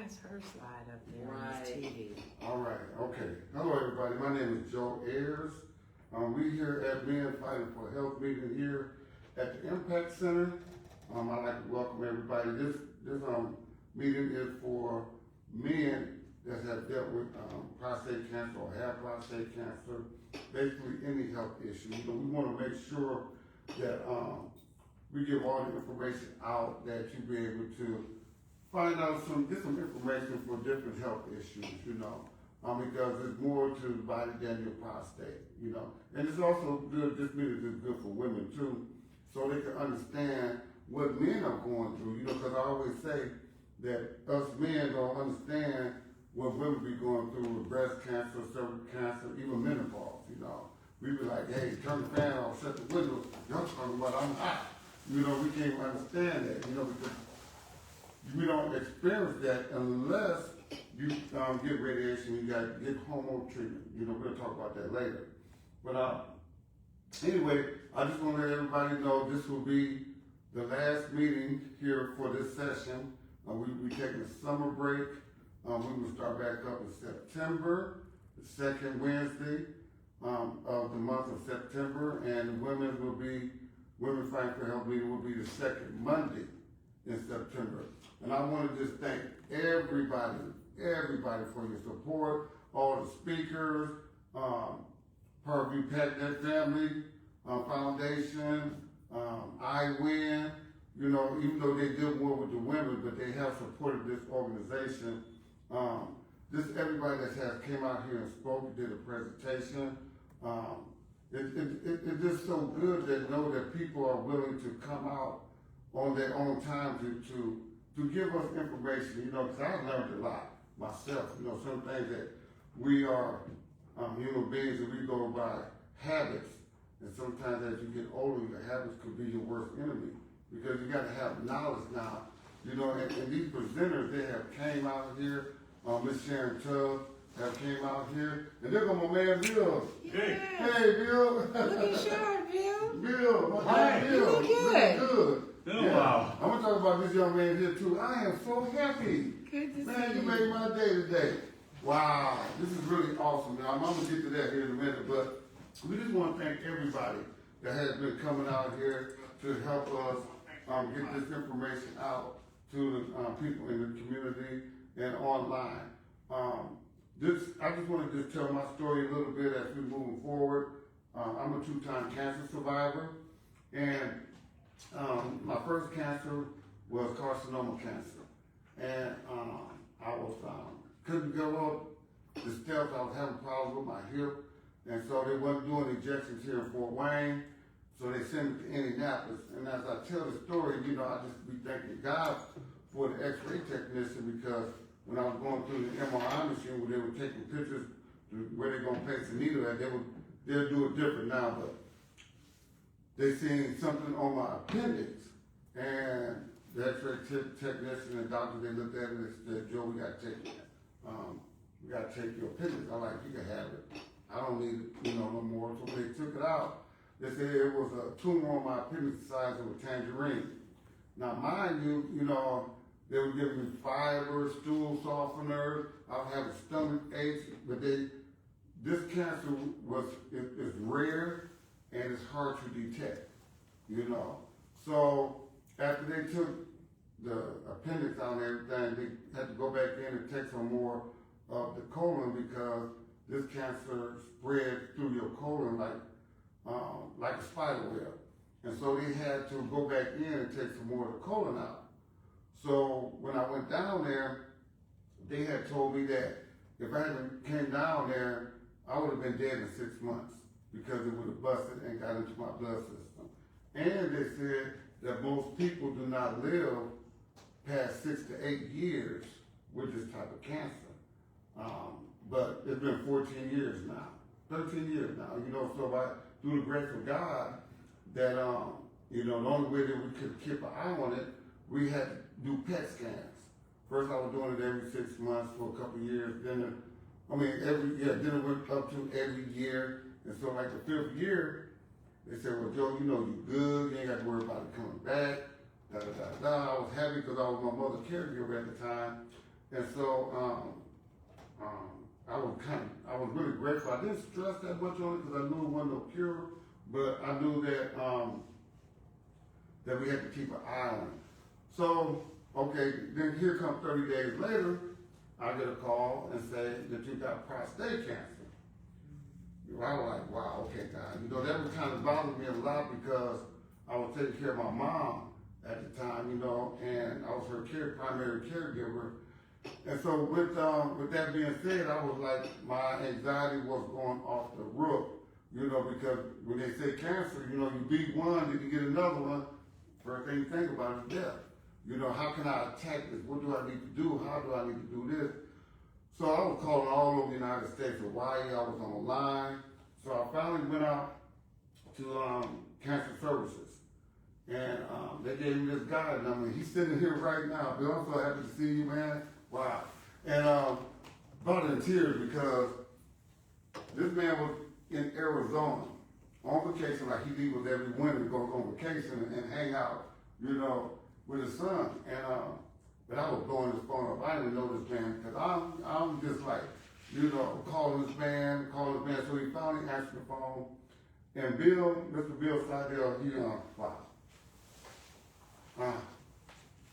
That's her slide up there on Right. this TV. All right, okay. Hello, everybody. My name is Joe Ayers. We here at Men Fighting for Health meeting here at the Impact Center. I'd like to welcome everybody. This meeting is for men that have dealt with prostate cancer or have prostate cancer, basically any health issue. So we want to make sure that we give all the information out that you be able to find out get some information for different health issues, because it's more to the body than your prostate, And it's also good, this meeting is good for women too, so they can understand what men are going through, because I always say that us men don't understand what women be going through with breast cancer, cervical cancer, even menopause, We be like, hey, turn the fan off, shut the window, y'all talking about I'm hot. We can't understand that, because we don't experience that unless you get radiation, you got to get hormone treatment. We're going to talk about that later. But anyway, I just want to let everybody know this will be the last meeting here for this session. We're taking a summer break. We will start back up in September, the second Wednesday of the month of September, and Women Fighting for Health meeting will be the second Monday in September. And I want to just thank everybody for your support, all the speakers, Parkview Pet Family Foundation, I Win, even though they deal more with the women, but they have supported this organization. Just everybody that has came out here and spoke, did a presentation. It's just so good to know that people are willing to come out on their own time to give us information, because I learned a lot myself, some things that we are human beings and we go by habits, and sometimes as you get older, your habits could be your worst enemy, because you got to have knowledge now, and these presenters, they have came out here, Miss Sharon Tubb have came out here, and there go my man Bill. Yeah. Hey, Bill. Looking sharp, Bill. Bill, my Hi. man Bill. You look good. Looking good. Been a while. I'm gonna talk about this young man here too. I am so happy. Good to Man, see you you. made my day today. Wow, this is really awesome. Now, I'm gonna get to that here in a minute, but we just want to thank everybody that has been coming out here to help us get this information out to the people in the community and online. I just want to just tell my story a little bit as we're moving forward. I'm a two-time cancer survivor, and my first cancer was carcinoma cancer, and I was couldn't go up the steps. I was having problems with my hip, and so they wasn't doing injections here in Fort Wayne, so they sent me to Indianapolis. And as I tell the story, I just be thanking God for the X-ray technician, because when I was going through the MRI machine where they were taking pictures where they're gonna place the needle at, they'll do it different now, but they seen something on my appendix, and the X-ray technician and doctor, they looked at it and said, Joe, we gotta take your appendix. I'm like, you can have it. I don't need it, no more. So when they took it out, they said it was a tumor on my appendix the size of a tangerine. Now, mind you, they were giving me fiber, stool softeners. I was having stomach aches, but this cancer is rare and it's hard to detect, So after they took the appendix out and everything, they had to go back in and take some more of the colon, because this cancer spread through your colon like a spider web. And so they had to go back in and take some more of the colon out. So when I went down there, they had told me that if I hadn't came down there, I would have been dead in 6 months, because it would have busted and got into my blood system. And they said that most people do not live past 6 to 8 years with this type of cancer. But it's been 14 years now, 13 years now, so through the grace of God, that, the only way that we could keep an eye on it, we had to do PET scans. First I was doing it every 6 months for a couple of years, then it went up to every year, and so like the 5th year, they said, well, Joe, you good, you ain't got to worry about it coming back, I was happy because I was my mother's caregiver at the time, And so, I was really grateful. I didn't stress that much on it because I knew it wasn't no cure, but I knew that, that we had to keep an eye on it. So, okay, then here comes 30 days later, I get a call and say that you got prostate cancer. I was like, wow, okay, God. You know, that was kind of bothered me a lot because I was taking care of my mom at the time, you know, and I was her primary caregiver. And so with that being said, I was like, my anxiety was going off the roof, you know, because when they say cancer, you know, you beat one, then you get another one. First thing you think about is death. You know, how can I attack this? What do I need to do? How do I need to do this? So I was calling all over the United States, Hawaii, I was online. So I finally went out to Cancer Services. And they gave me this guy, and I mean, he's sitting here right now. Bill, I'm so happy to see you, man. Wow. And about in tears because this man was in Arizona on vacation, like he leaves every winter, goes on vacation and hang out, you know, with his son. And but I was blowing his phone up. I didn't know this man because I'm just like, you know, calling this man. So he finally answered the phone. And Bill, Mr. Bill Seidel,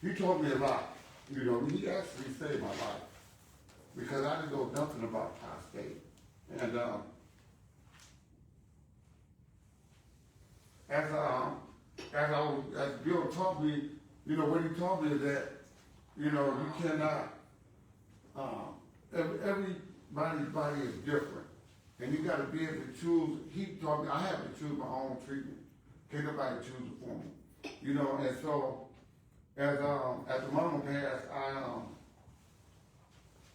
he taught me a lot. You know, he actually saved my life because I didn't know nothing about prostate. And as Bill taught me, you know, what he taught me is that, you know, you cannot. Everybody's body is different, and you got to be able to choose. He taught me I have to choose my own treatment. Can't nobody choose it for me, you know. And so, as the mama passed,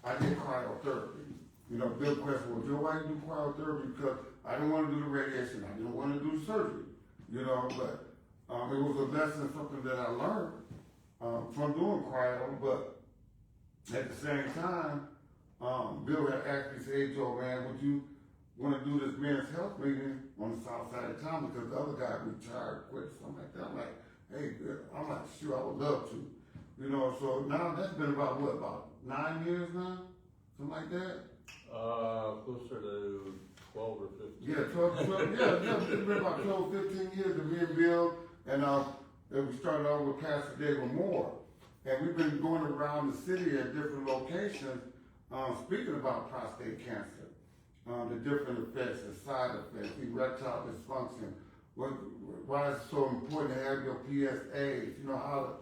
I did cryotherapy. You know, Bill question was, Joe, why you do cryotherapy? Because I didn't want to do the radiation. I didn't want to do the surgery. You know, but it was a lesson, something that I learned from doing cryo. But at the same time, Bill had asked me, say, hey, Joe, man, would you want to do this men's health meeting on the south side of town? Because the other guy retired, quit, something like that. I'm like, hey, I'm like, sure, I would love to. You know, so now that's been about 9 years now? Something like that? Closer to 12 or 15. Yeah, 12, yeah, it's been about 12, 15 years of me and Bill, and we started out with Pastor David Moore. And we've been going around the city at different locations speaking about prostate cancer, the different effects, the side effects, erectile dysfunction, why it's so important to have your PSAs, you know, how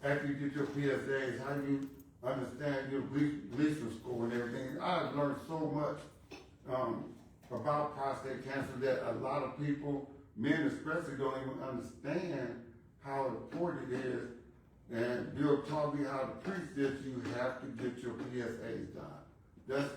after you get your PSAs, how you understand your Gleason score and everything. I've learned so much about prostate cancer that a lot of people, men especially, don't even understand how important it is. And Bill taught me how to preach this. You have to get your PSAs done. That's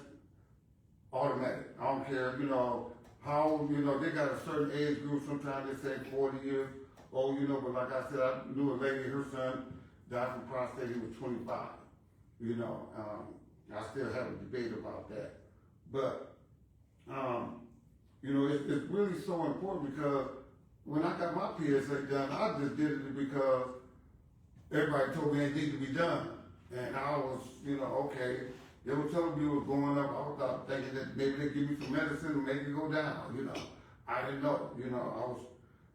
automatic. I don't care, you know, how, you know, they got a certain age group. Sometimes they say 40 years old, you know, but like I said, I knew a lady, her son died from prostate, he was 25. You know, I still have a debate about that. But, you know, it's really so important because when I got my PSA done, I just did it because everybody told me it needed to be done. And I was, you know, okay. They were telling me it was going up. I was thinking that maybe they'd give me some medicine and make it go down, you know. I didn't know, you know,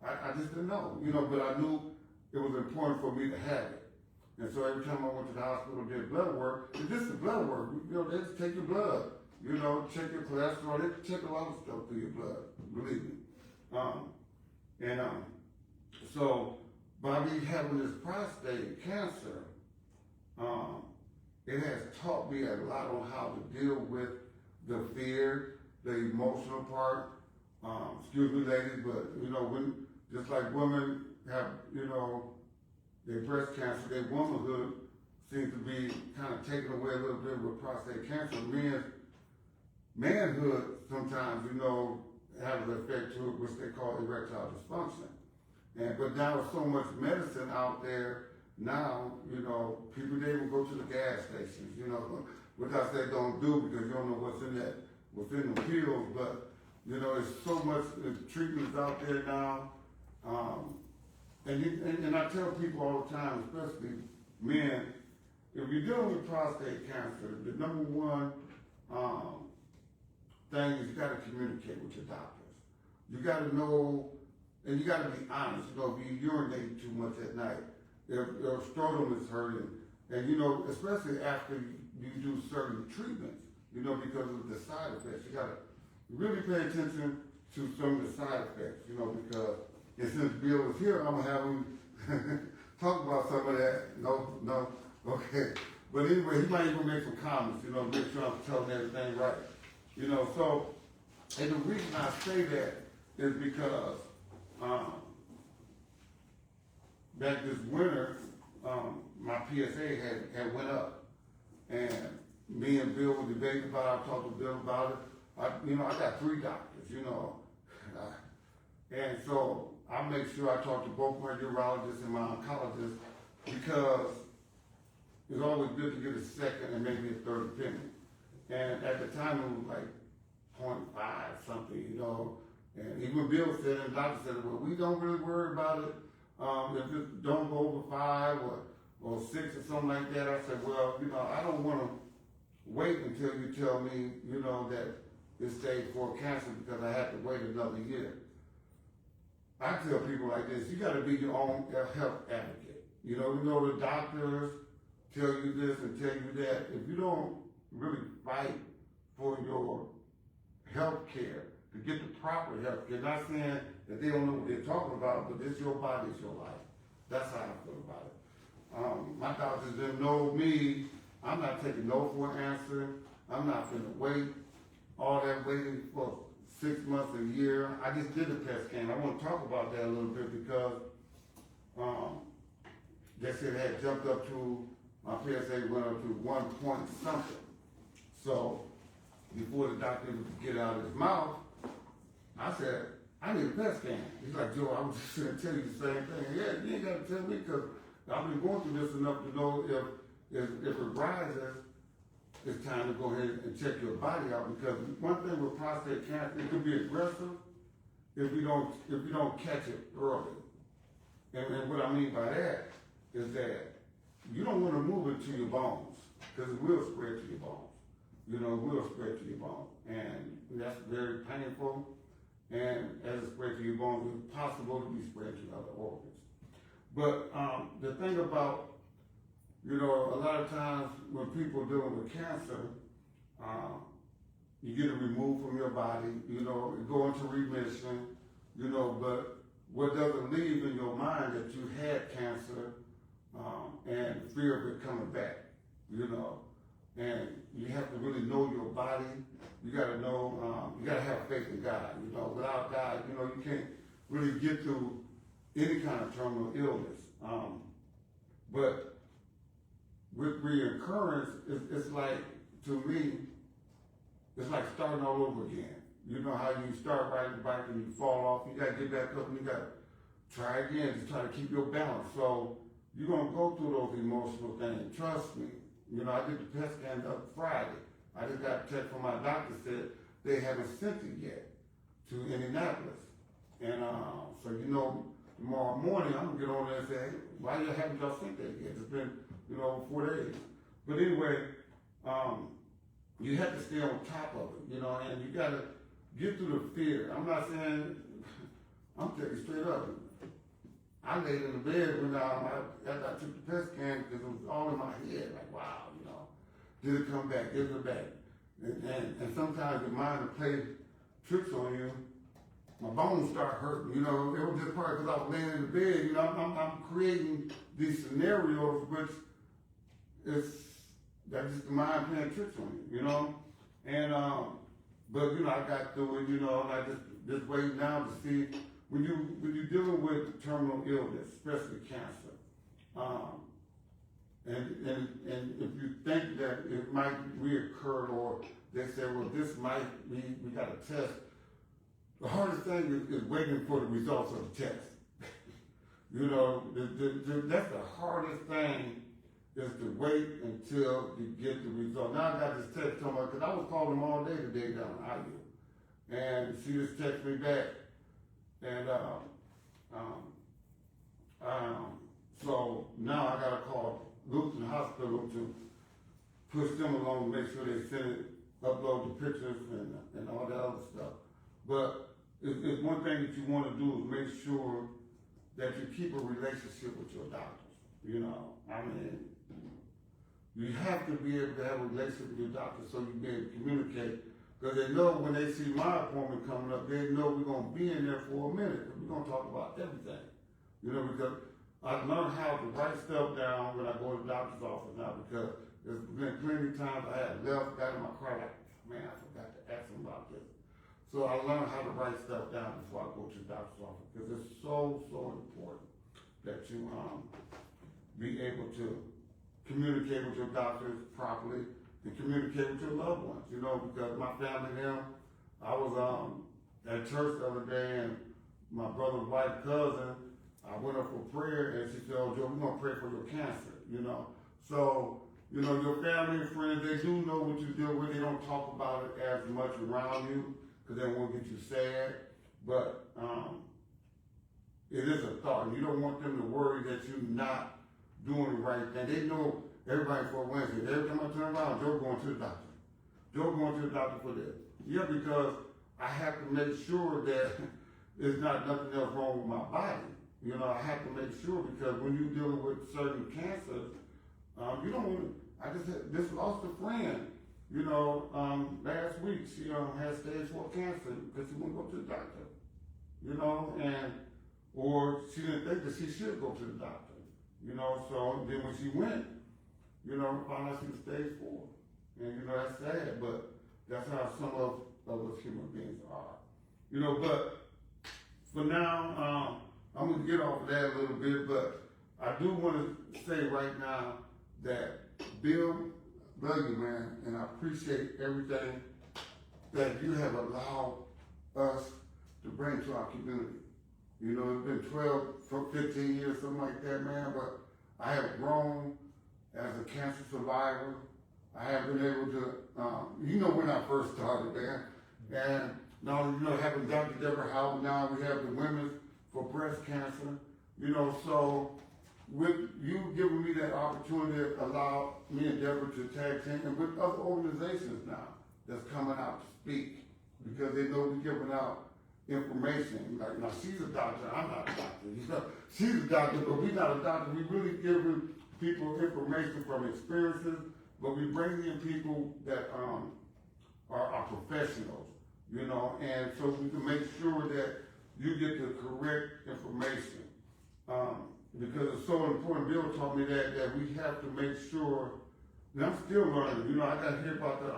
I just didn't know, you know, but I knew it was important for me to have it. And so every time I went to the hospital and did blood work, it's just the blood work, you know, they just take your blood, you know, check your cholesterol, they check a lot of stuff through your blood, believe me. So by me having this prostate cancer, it has taught me a lot on how to deal with the fear, the emotional part. Excuse me, ladies, but you know, when just like women have, you know, their breast cancer, their womanhood seems to be kind of taken away a little bit with prostate cancer. Manhood sometimes, you know, has an effect to it, which they call erectile dysfunction. But now with so much medicine out there, now, you know, people, they will go to the gas stations, you know, which I say don't do because you don't know what's in the pills, but, you know, there's so much treatments out there now. And I tell people all the time, especially men, if you're dealing with prostate cancer, the number one thing is you gotta communicate with your doctors. You gotta know, and you gotta be honest. You know, if you urinate too much at night, if your scrotum is hurting, and you know, especially after you do certain treatments, you know, because of the side effects, you gotta really pay attention to some of the side effects, you know, because and since Bill is here, I'm gonna have him talk about some of that. No, okay. But anyway, he might even make some comments, you know, make sure I'm telling everything right. You know, so, and the reason I say that is because back this winter, my PSA had went up, and me and Bill were debating about it. I talked to Bill about it. I got 3 doctors, you know, and so I make sure I talk to both my urologists and my oncologist because it's always good to get a second and maybe a third opinion. And at the time it was like 0.5 something, you know. And even Bill said, and the doctor said, well, we don't really worry about it. If it don't go over 5 or 6 or something like that. I said, well, you know, I don't want to wait until you tell me, you know, that it's stage 4 cancer because I have to wait another year. I tell people like this, you got to be your own health advocate. You know the doctors tell you this and tell you that. If you don't really fight for your health care, to get the proper health care, not saying that they don't know what they're talking about, but it's your body, it's your life. That's how I feel about it. My doctors didn't know me. I'm not taking no for an answer. I'm not going to wait all that waiting for 6 months, a year. I just did a PET scan. I want to talk about that a little bit because they said it had jumped up to, my PSA went up to 1 point something. So before the doctor would get out of his mouth, I said, I need a PET scan. He's like, Joe, I was just going to tell you the same thing. Yeah, you ain't got to tell me because I've been going through this enough to know if it rises, it's time to go ahead and check your body out because one thing with prostate cancer, it can be aggressive if you don't catch it early. And what I mean by that is that you don't want to move it to your bones because it will spread to your bones. You know, it will spread to your bones. And that's very painful. And as it spreads to your bones, it's possible to be spread to other organs. But the thing about, you know, a lot of times when people are dealing with cancer, you get it removed from your body, you know, it go into remission, you know, but what doesn't leave in your mind that you had cancer and fear of it coming back, you know. And you have to really know your body. You got to know, you got to have faith in God, you know. Without God, you know, you can't really get through any kind of terminal illness. But with reoccurrence, it's like, to me, it's like starting all over again. You know how you start riding the bike and you fall off, you gotta get back up and you gotta try again to try to keep your balance. So you're gonna go through those emotional things, trust me. You know, I did the PET scan up Friday. I just got a text from my doctor said they haven't sent it yet to Indianapolis. And so, you know, tomorrow morning I'm gonna get on there and say, hey, why you haven't y'all sent that yet? It's been, you know, 4 days. But anyway, you have to stay on top of it, you know, and you gotta get through the fear. I'm not saying, I'm telling you straight up. I laid in the bed when after I took the PET scan because it was all in my head, like, wow, you know, did it come back, did it back? And sometimes the mind will play tricks on you. My bones start hurting, you know, it was just probably because I was laying in the bed, you know, I'm creating these scenarios which that's just the mind playing tricks on you, you know? And, but, you know, I got through it, you know, and I just wait now to see, when you're dealing with terminal illness, especially cancer, and if you think that it might reoccur or they say, well, this might, we got a test, the hardest thing is waiting for the results of the test. You know, that's the hardest thing is to wait until you get the result. Now I got this text talking about, because I was calling them all day today down in IU. And she just texted me back. And so now I got to call Lutheran Hospital to push them along, make sure they send it, upload the pictures and all that other stuff. But it's one thing that you want to do is make sure that you keep a relationship with your doctors. You know, I mean, you have to be able to have a relationship with your doctor so you be able to communicate. Because they know when they see my appointment coming up, they know we're going to be in there for a minute. We're going to talk about everything. You know, because I learned how to write stuff down when I go to the doctor's office now, because there's been plenty of times I had left, got in my car, like, man, I forgot to ask him about this. So I learned how to write stuff down before I go to the doctor's office, because it's so important that you be able to communicate with your doctors properly and communicate with your loved ones, you know, because my family and them, I was at church the other day, and my brother's white cousin, I went up for prayer, and she said, oh, Joe, we're going to pray for your cancer, you know. So, you know, your family and friends, they do know what you deal with. They don't talk about it as much around you because they won't get you sad. But it is a thought. And you don't want them to worry that you're not doing the right thing. They know everybody for Wednesday. Every time I turn around, Joe going to the doctor. Joe going to the doctor for this. Yeah, because I have to make sure that there's not nothing else wrong with my body. You know, I have to make sure, because when you're dealing with certain cancers, you don't want to. I just lost a friend, you know, last week. She had stage 4 cancer because she wouldn't go to the doctor, you know, or she didn't think that she should go to the doctor, you know. So then when she went, you know, found out she was stage 4, and you know that's sad, but that's how some of us human beings are, you know. But for now, I'm gonna get off of that a little bit, but I do want to say right now that Bill, love you, man, and I appreciate everything that you have allowed us to bring to our community. You know, it's been 12, 15 years, something like that, man, but I have grown as a cancer survivor. I have been able to, you know, when I first started, man, and now, you know, having Dr. Deborah Howard, now we have the Women for Breast Cancer, you know, so with you giving me that opportunity to allow me and Deborah to tag team, and with other organizations now that's coming out to speak, because they know we're giving out information. Like, now she's a doctor, I'm not a doctor. You know, she's a doctor, but we're not a doctor. We really giving people information from experiences, but we bring in people that are professionals, you know, and so we can make sure that you get the correct information. Because it's so important. Bill taught me that we have to make sure, and I'm still learning, you know, I got to hear about the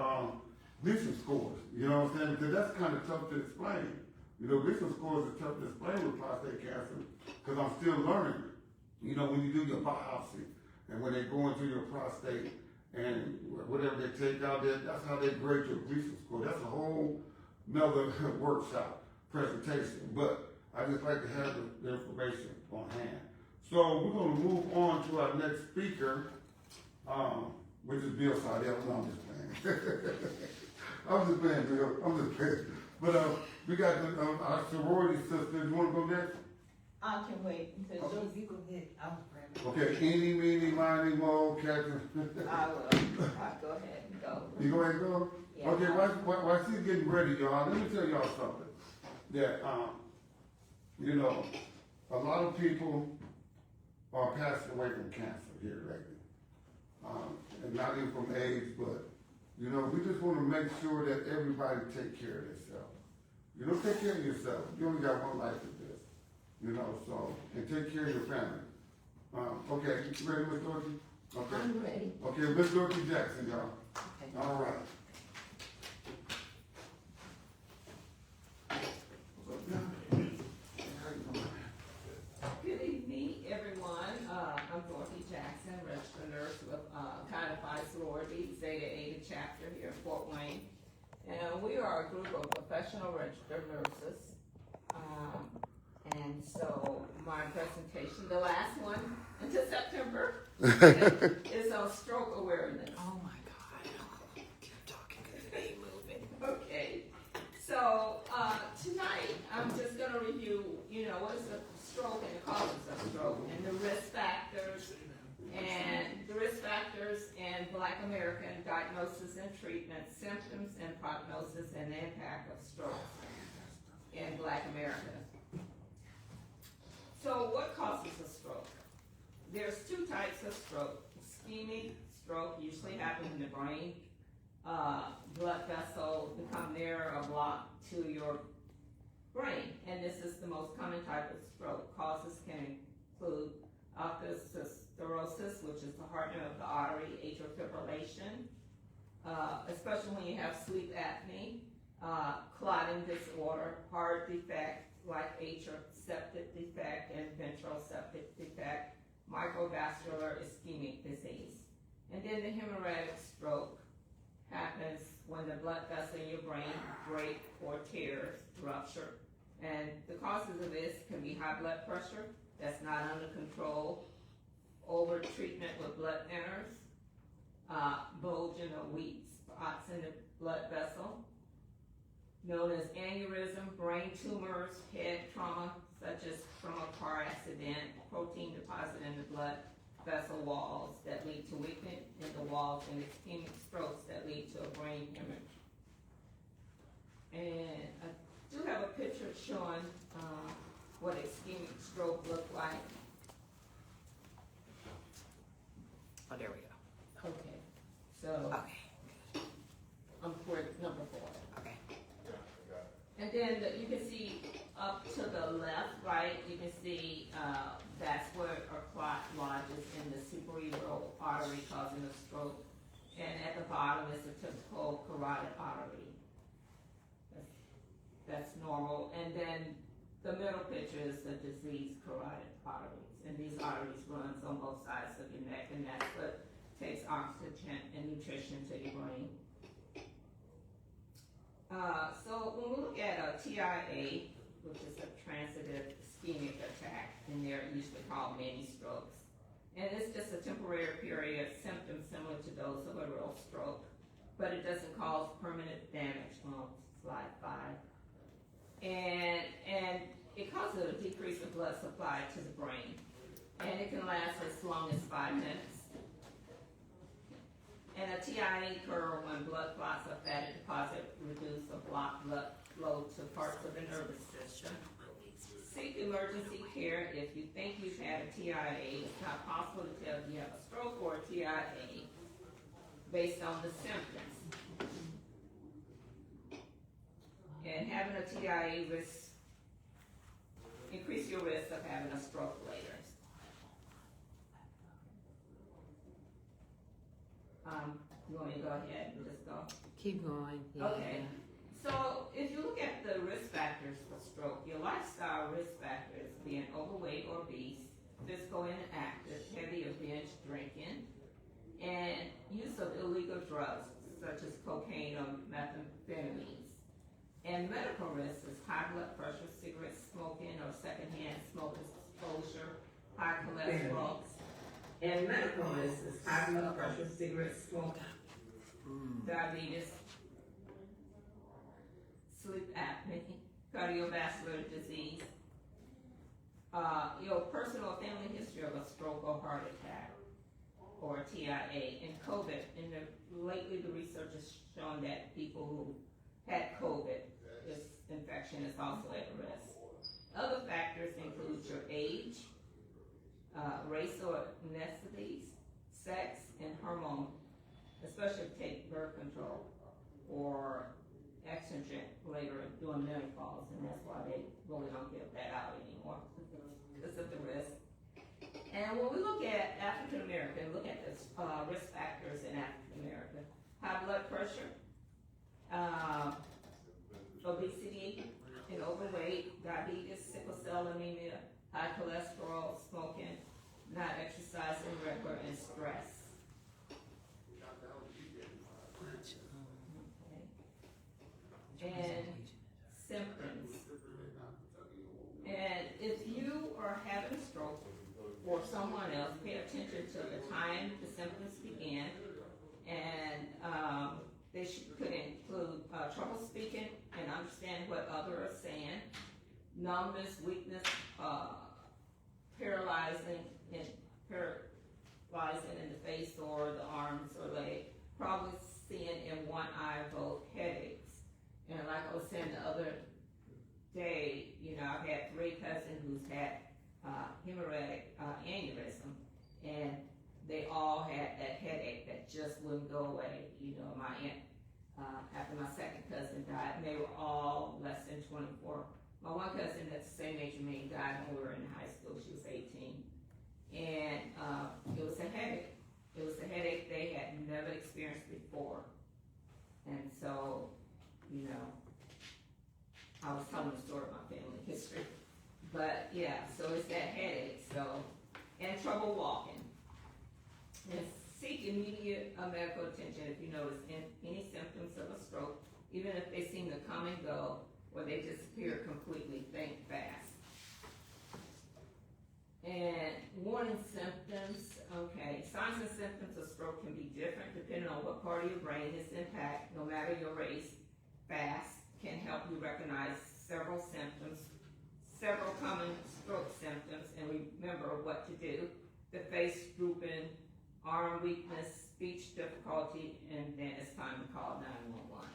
Gleason scores, you know what I'm saying? Because that's kind of tough to explain. You know, Gleason scores are tough to explain with prostate cancer, because I'm still learning. You know, when you do your biopsy, and when they go into your prostate, and whatever they take out there, that's how they grade your Gleason score. That's a whole another workshop presentation, but I just like to have the information on hand. So we're going to move on to our next speaker, which is Bill Sardell. No, I'm just playing. I'm just playing, Bill. I'm just playing. But we got our sorority sister. You want to go next? I can wait until You go ahead. I'm praying. Okay, eeny, meeny, miny, mo, Captain. I will. I'll go ahead and go. You go ahead and go? Yeah. Okay, while she's getting ready, y'all, let me tell y'all something. That, you know, a lot of people are passing away from cancer here lately. And not even from AIDS, but, you know, we just want to make sure that everybody take care of themselves. You know, take care of yourself. You only got one life to live. You know, so, and take care of your family. Okay, you ready, Miss Dorothy? Okay. I'm ready. Okay, Miss Dorothy Jackson, y'all. Okay. All right. Good evening, everyone. I'm Dorothy Jackson, registered nurse with Codified Sorority, Zeta Eta chapter here in Fort Wayne. And we are a group of professional registered nurses. And so my presentation, the last one until September, is on stroke awareness. Oh my God. Keep talking because it ain't moving. Okay, so tonight I'm just going to review, you know, what's the stroke and the causes of stroke and the risk factors. And the Black American, diagnosis and treatment, symptoms and prognosis, and the impact of strokes in Black America. So what causes a stroke? There's two types of stroke. Ischemic stroke usually happens in the brain. Blood vessels become narrow or blocked to your brain, and this is the most common type of stroke. Causes can include atherosclerosis, which is the hardening of the artery, atrial fibrillation, especially when you have sleep apnea, clotting disorder, heart defect like atrial septic defect and ventral septic defect, microvascular ischemic disease. And then the hemorrhagic stroke happens when the blood vessel in your brain break or tears, rupture. And the causes of this can be high blood pressure that's not under control, over treatment with blood thinners, bulging or weak spots in the blood vessel, known as aneurysm, brain tumors, head trauma, such as from a car accident, protein deposit in the blood vessel walls that lead to weakening in the walls, and ischemic strokes that lead to a brain hemorrhage. And I do have a picture showing what ischemic stroke looked like. Oh, there we go. Okay, so Okay. I'm for number 4. Okay. And then you can see up to the left, right, you can see that's where a clot lodges in the suprarenal artery causing a stroke. And at the bottom is a typical carotid artery. That's normal. And then the middle picture is the diseased carotid arteries. And these arteries runs on both sides of your neck, and that's what takes oxygen and nutrition to your brain. So when we look at a TIA, which is a transitive ischemic attack, and they're usually called mini strokes. And it's just a temporary period of symptoms similar to those of a real stroke, but it doesn't cause permanent damage on slide 5. And it causes a decrease of blood supply to the brain, and it can last as long as 5 minutes. And a TIA occurs when blood clots or fatty deposit reduce or block blood flow to parts of the nervous system. Seek emergency care if you think you've had a TIA. It's not possible to tell if you have a stroke or a TIA based on the symptoms. And having a TIA risk increase your risk of having a stroke later. You want me to go ahead and just go? Keep going. Yeah. Okay. So if you look at the risk factors for stroke, your lifestyle risk factors being overweight or obese, physical inactive, heavy or binge drinking, and use of illegal drugs such as cocaine or methamphetamines. And medical risk is high blood pressure, cigarette smoking or secondhand smoke exposure, high cholesterol. And medical risk is high blood pressure, cigarette smoke, diabetes, sleep apnea, cardiovascular disease, your personal or family history of a stroke or heart attack or TIA, and COVID. And lately the research has shown that people who had COVID, this infection is also at risk. Other factors include your age, race or ethnicities, sex, and hormone, especially if you take birth control or estrogen later during menopause, and that's why they really don't give that out anymore because of the risk. And when we look at African American, look at the risk factors in African American: high blood pressure, obesity and overweight, diabetes, sickle cell anemia, high cholesterol, smoking, not exercising regular, and stress. And symptoms. And if you are having a stroke or someone else, pay attention to the time the symptoms began, and they could include trouble speaking and understanding what others are saying, numbness, weakness, paralyzing in the face or the arms or legs. wouldn't go away. You know, my aunt, after my second cousin died, and they were all less than 24. My one cousin that's the same age as me died when we were in high school. She was 18. And it was a headache. It was a headache they had never experienced before. And so, you know, I was telling the story of my family history. But yeah, so it's that headache, so, and trouble walking. And seek immediate medical attention if you notice any symptoms of a stroke, even if they seem to come and go, or they disappear completely. Think fast. And warning symptoms, okay, signs and symptoms of stroke can be different depending on what part of your brain is impacted. No matter your race, fast can help you recognize several symptoms, several common stroke symptoms, and remember what to do. The face drooping, arm weakness, speech difficulty, and then it's time to call 911.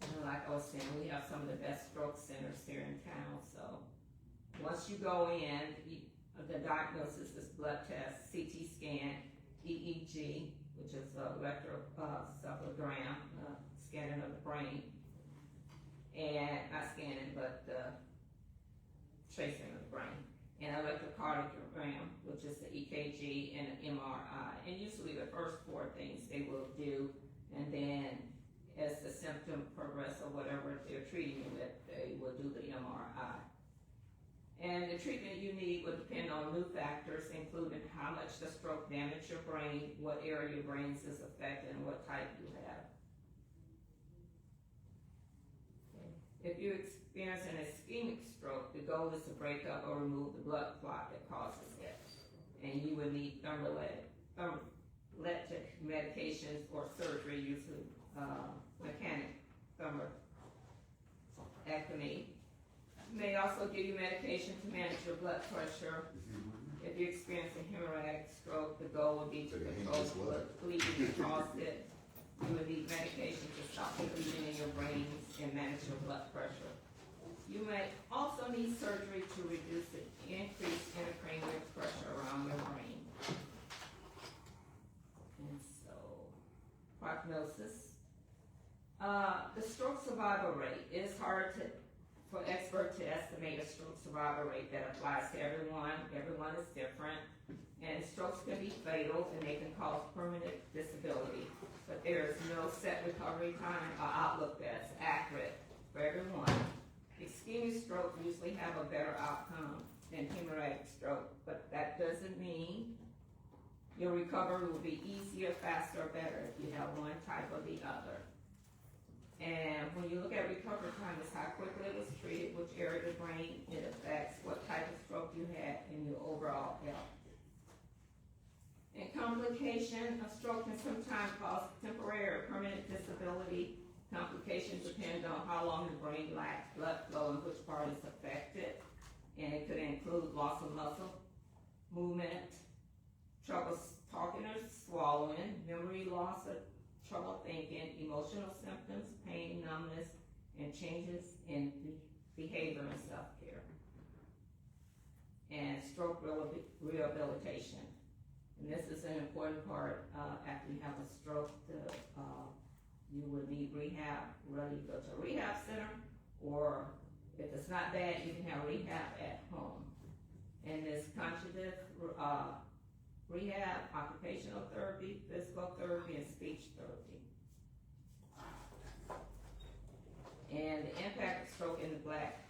And like I was saying, we have some of the best stroke centers here in town, so once you go in, the diagnosis is blood test, CT scan, EEG, which is electroencephalogram, scanning of the brain, and not scanning, but tracing of the brain, and electrocardiogram, which is the EKG, and an MRI. And usually the first four things they will do, and then as the symptom progresses or whatever they're treating you with, they will do the MRI. And the treatment you need will depend on new factors, including how much the stroke damaged your brain, what area of your brain is affected, and what type you have. If you experience an ischemic stroke, the goal is to break up or remove the blood clot that causes it. And you would need thrombolytic medications or surgery, usually mechanic thrombectomy. May also give you medication to manage your blood pressure. If you experience a hemorrhagic stroke, the goal would be to control the blood bleeding that caused it. You would need medication to stop the bleeding in your brains and manage your blood pressure. You may also need surgery to reduce the increased intracranial pressure around your brain. And so, prognosis. The stroke survival rate is hard for experts to estimate a stroke survival rate that applies to everyone. Everyone is different, and strokes can be fatal and they can cause permanent disability. But there is no set recovery time or outlook that's accurate for everyone. Ischemic stroke usually have a better outcome than hemorrhagic stroke, but that doesn't mean your recovery will be easier, faster, or better if you have one type or the other. And when you look at recovery time, it's how quickly it was treated, which area of the brain it affects, what type of stroke you had, and your overall health. And complication of stroke can sometimes cause temporary or permanent disability. Complications depend on how long the brain lacks blood flow and which part is affected. And it could include loss of muscle, movement, trouble talking or swallowing, memory loss, trouble thinking, emotional symptoms, pain, numbness, and changes in behavior and self-care. And stroke rehabilitation. And this is an important part after you have a stroke. You would need rehab, whether you go to a rehab center, or if it's not bad, you can have rehab at home. And this cognitive rehab, occupational therapy, physical therapy, and speech therapy. And the impact of stroke in Black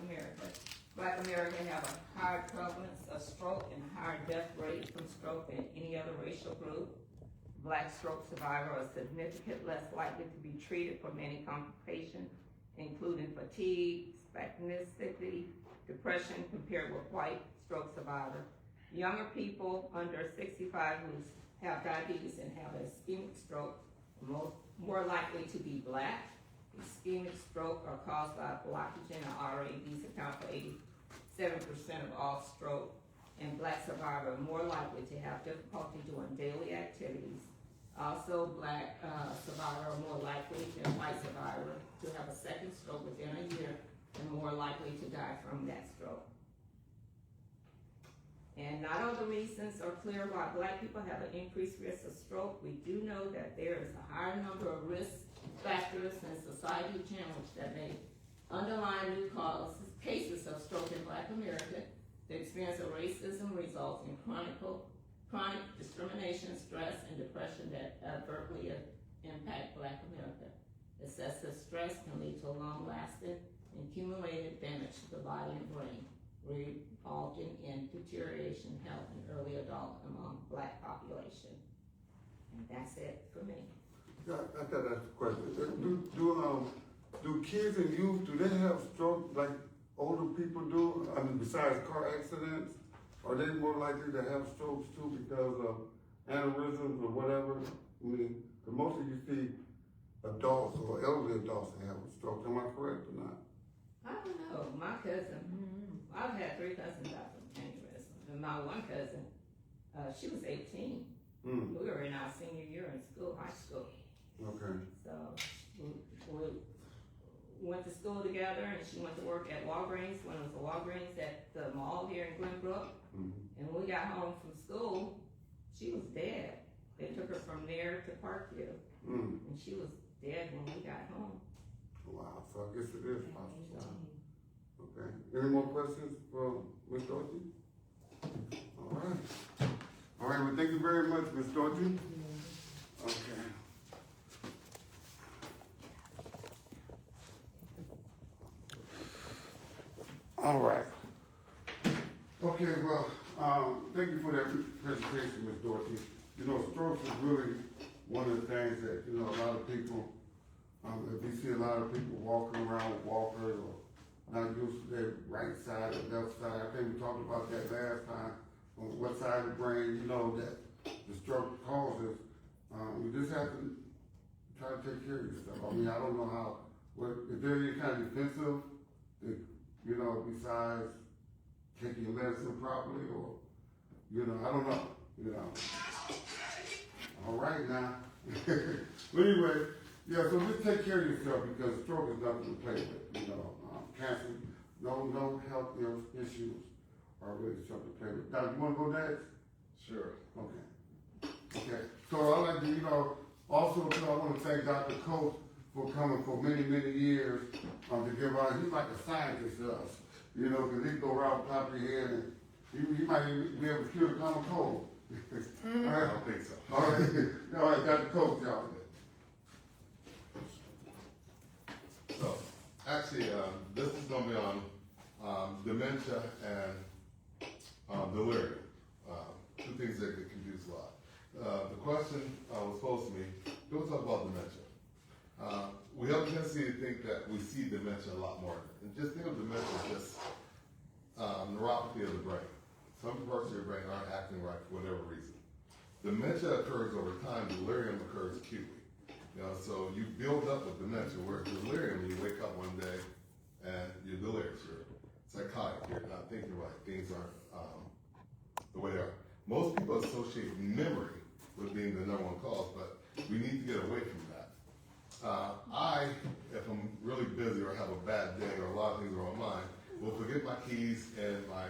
America. Black America have a higher prevalence of stroke and a higher death rate from stroke than any other racial group. Black stroke survivors are significantly less likely to be treated for many complications, including fatigue, spasticity, depression, compared with white stroke survivors. Younger people under 65 who have diabetes and have an ischemic stroke are more likely to be Black. Ischemic stroke are caused by blockage in the artery. These account for 87% of all stroke. And Black survivors are more likely to have difficulty doing daily activities. Also, Black survivors are more likely than white survivors to have a second stroke within a year and more likely to die from that stroke. And not all the reasons are clear why Black people have an increased risk of stroke. We do know that there is a higher number of risk factors and society challenges that may underlie new cases of stroke in Black America. The experience of racism results in chronic discrimination, stress, and depression that adversely impact Black America. Excessive stress can lead to long-lasting and cumulative damage to the body and brain, resulting in deterioration in health in early adult among Black population. And that's it for me. I got a question. Do kids and youth, do they have stroke like older people do? I mean, besides car accidents, are they more likely to have strokes too because of aneurysms or whatever? I mean, the mostly you see adults or elderly adults that have a stroke. Am I correct or not? I don't know. My cousin, I've had 3 cousins die from aneurysm. And my one cousin, she was 18. We were in our senior year in school, high school. Okay. So we went to school together, and she went to work at Walgreens when it was a Walgreens at the mall here in Glenbrook. And when we got home from school, she was dead. They took her from there to Parkview, and she was dead when we got home. Wow, so I guess it is possible. Okay. Any more questions for Ms. Dorsey? All right. All right, well, thank you very much, Ms. Dorsey. Okay. All right. Okay, well, thank you for that presentation, Ms. Dorsey. You know, strokes is really one of the things that, you know, a lot of people, if we see a lot of people walking around with walkers or not used to their right side or left side. I think we talked about that last time, on what side of the brain, you know, that the stroke causes. You just have to try to take care of yourself. I mean, I don't know how, is there any kind of defensive, you know, besides taking your medicine properly or, you know, I don't know, you know. All right now. But anyway, yeah, so just take care of yourself because stroke is nothing to play with, you know. Cancer, no health issues are really something to play with. Now, you want to go next? Sure. Okay. Okay. So I'd like to, you know, also, I want to thank Dr. Coates for coming for many, many years to give out. He's like a scientist to us, you know, because he go around the top of your head and he might even be able to cure the common cold. I don't think so. All right. All right, Dr. Coates, y'all. So, actually, this is going to be on dementia and delirium. Two things that get confused a lot. The question was posed to me, don't talk about dementia. We have a tendency to think that we see dementia a lot more. And just think of dementia as just neuropathy of the brain. Some parts of your brain aren't acting right for whatever reason. Dementia occurs over time, delirium occurs acutely. You know, so you build up with dementia, whereas delirium, you wake up one day and you're delirious, you're psychotic, you're not thinking right, things aren't the way they are. Most people associate memory with being the number one cause, but we need to get away from that. If I'm really busy or have a bad day or a lot of things are on my mind, will forget my keys in my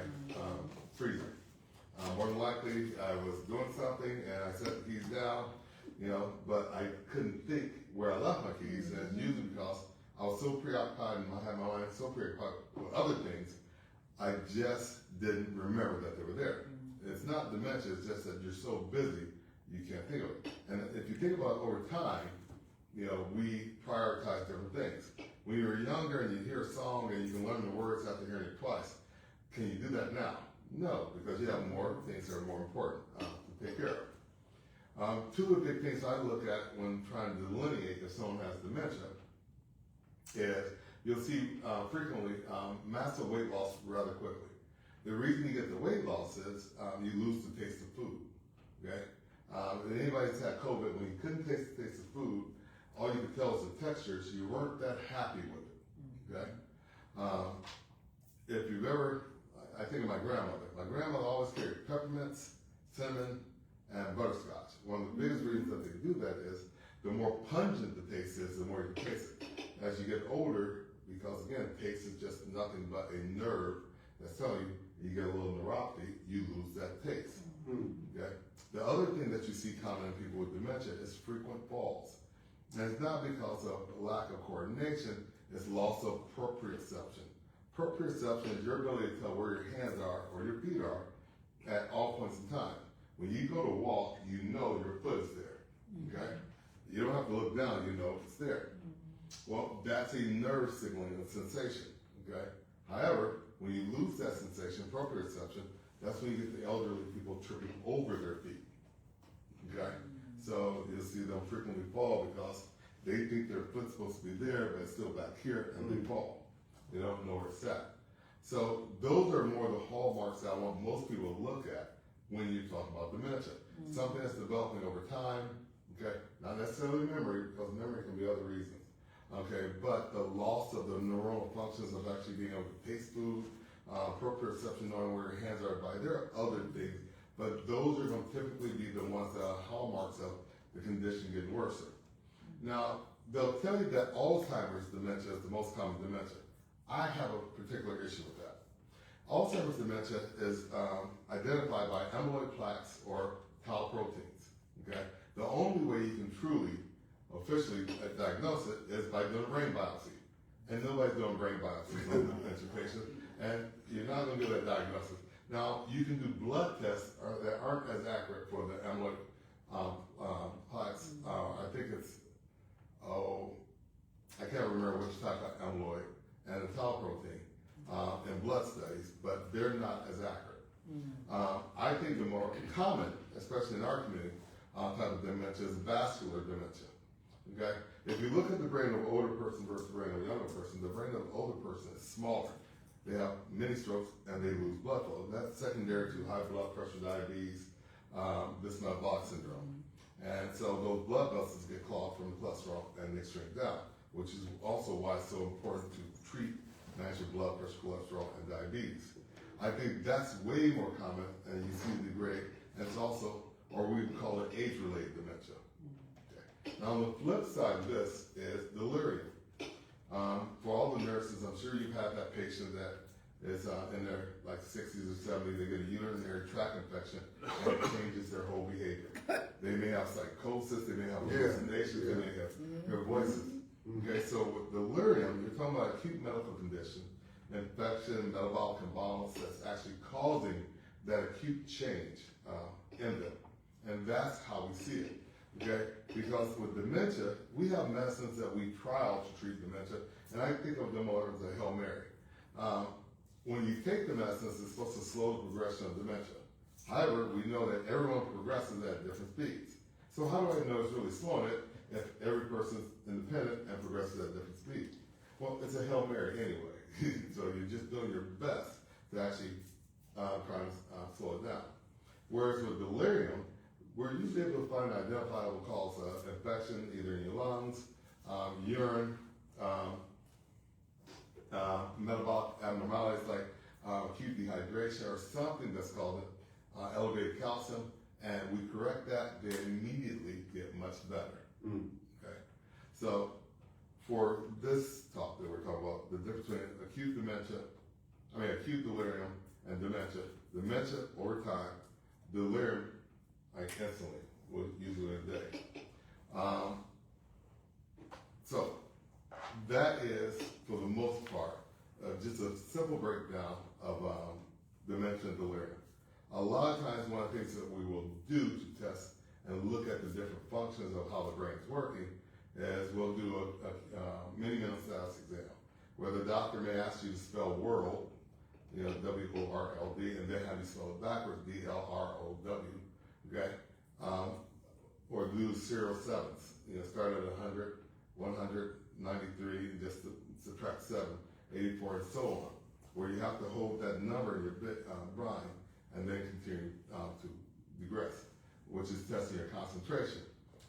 freezer. More than likely, I was doing something and I set the keys down, you know, but I couldn't think where I left my keys, and it's usually because I was so preoccupied and I had my mind so preoccupied with other things, I just didn't remember that they were there. It's not dementia, it's just that you're so busy, you can't think of it. And if you think about it over time, you know, we prioritize different things. When you're younger and you hear a song and you can learn the words after hearing it twice, can you do that now? No, because you have more things that are more important to take care of. Two of the big things I look at when trying to delineate if someone has dementia is you'll see frequently massive weight loss rather quickly. The reason you get the weight loss is you lose the taste of food. Okay? And anybody that's had COVID, when you couldn't taste the taste of food, all you could tell is the texture, so you weren't that happy with it. Okay? If you've ever, I think of my grandmother. My grandmother always carried peppermints, cinnamon, and butterscotch. One of the biggest reasons that they do that is the more pungent the taste is, the more you can taste it. As you get older, because again, taste is just nothing but a nerve that's telling you you get a little neuropathy, you lose that taste. Mm. Okay? The other thing that you see common in people with dementia is frequent falls. And it's not because of lack of coordination, it's loss of proprioception. Proprioception is your ability to tell where your hands are or your feet are at all points in time. When you go to walk, you know your foot is there. Okay? You don't have to look down, you know it's there. Well, that's a nerve signaling a sensation. Okay? However, when you lose that sensation, proprioception, that's when you get the elderly people tripping over their feet. Okay? So you'll see them frequently fall because they think their foot's supposed to be there, but it's still back here, and they fall. They don't know where it's at. So those are more the hallmarks that I want most people to look at when you talk about dementia. Something that's developing over time, okay? Not necessarily memory, because memory can be other reasons. Okay, but the loss of the neuronal functions of actually being able to taste food, proprioception, knowing where your hands are by. There are other things, but those are going to typically be the ones that are hallmarks of the condition getting worse. Now, they'll tell you that Alzheimer's dementia is the most common dementia. I have a particular issue with that. Alzheimer's dementia is identified by amyloid plaques or tau proteins. Okay, the only way you can truly officially diagnose it is by doing a brain biopsy. And nobody's doing brain biopsies on dementia patients, and you're not going to do that diagnosis. Now, you can do blood tests that aren't as accurate for the amyloid plaques. I think it's, I can't remember which type of amyloid and the tau protein in blood studies, but they're not as accurate. I think the more common, especially in our community, type of dementia is vascular dementia. Okay? If you look at the brain of an older person versus the brain of a younger person, the brain of an older person is smaller. They have many strokes and they lose blood flow. That's secondary to high blood pressure, diabetes, this metabolic syndrome. And so those blood vessels get clogged from the cholesterol and they shrink down, which is also why it's so important to treat, manage your blood pressure, cholesterol, and diabetes. I think that's way more common, and you see the degrade, and it's also, or we would call it age-related dementia. Okay. Now, on the flip side of this is delirium. For all the nurses, I'm sure you've had that patient that is in their like 60s or 70s, they get a urinary tract infection, and it changes their whole behavior. They may have psychosis, they may have hallucinations, they may have their voices. Okay, so with delirium, you're talking about acute medical condition, infection, metabolic imbalance that's actually causing that acute change in them. And that's how we see it. Okay, because with dementia, we have medicines that we trial to treat dementia, and I think of them as a Hail Mary. When you take the medicines, it's supposed to slow the progression of dementia. However, we know that everyone progresses at different speeds. So how do I know it's really slowing it if every person's independent and progresses at different speeds? Well, it's a Hail Mary anyway. So you're just doing your best to actually try to slow it down. Whereas with delirium, we're usually able to find an identifiable cause of infection either in your lungs, urine, metabolic abnormalities like acute dehydration or something that's called elevated calcium, and we correct that, they immediately get much better. Okay, so for this talk that we're talking about, the difference between acute delirium and dementia. Dementia over time, delirium like instantly, usually in a day. So that is, for the most part, just a simple breakdown of dementia and delirium. A lot of times, one of the things that we will do to test and look at the different functions of how the brain is working is we'll do a mini mental status exam, where the doctor may ask you to spell world, W-O-R-L-D, and then have you spell it backwards, D-L-R-O-W, okay? Or do 0 sevens, start at 100, 100, 93, and just subtract 7, 84, and so on, where you have to hold that number in your brain and then continue to digress, which is testing your concentration.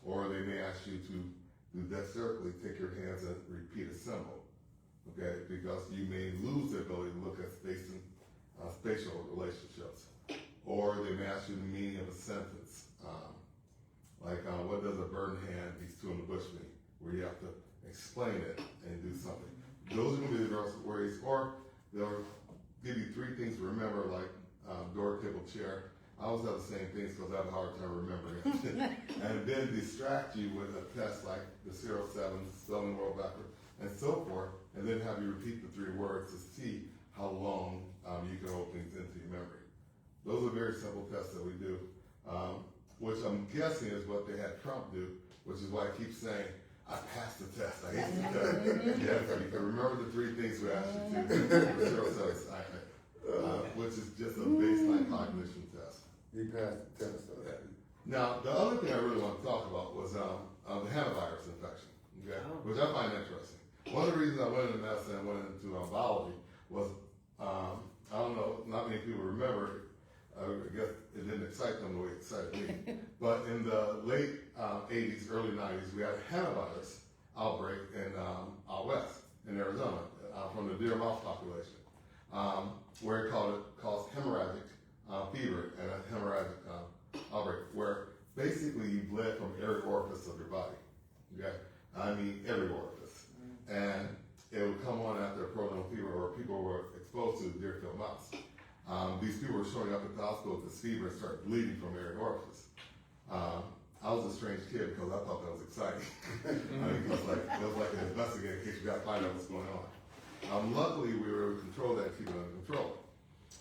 Or they may ask you to do dexterically, take your hands and repeat a symbol, okay? Because you may lose the ability to look at spatial relationships. Or they may ask you the meaning of a sentence, like what does a bird in hand, these two in the bush mean? Where you have to explain it and do something. Those are going to be the worst worries. Or they'll give you 3 things to remember, like door, table, chair. I always have the same things because I have a hard time remembering it. And then distract you with a test like the 07, spelling the world backward, and so forth, and then have you repeat the 3 words to see how long you can hold things into your memory. Those are very simple tests that we do, which I'm guessing is what they had Trump do, which is why I keep saying, I passed the test. I hate the test. Yeah, so you can remember the 3 things we asked you to do, which is just a baseline cognition test. You passed the test. Now, the other thing I really want to talk about was the hantavirus infection, okay, which I find interesting. One of the reasons I went into medicine and went into biology was, I don't know, not many people remember, I guess it didn't excite them the way it excited me, but in the late 80s, early 90s, we had a hantavirus outbreak in out west in Arizona from the deer mouse population, where it caused hemorrhagic fever and a hemorrhagic outbreak, where basically you bled from every orifice of your body. Okay, I mean every orifice, and it would come on after a proton fever, or people were exposed to deer-killed mouse. These people were showing up at the hospital with this fever and started bleeding from every orifice. I was a strange kid because I thought that was exciting. I mean, it was like an investigator in case you got to find out what's going on. Luckily, we were able to control that and keep it under control.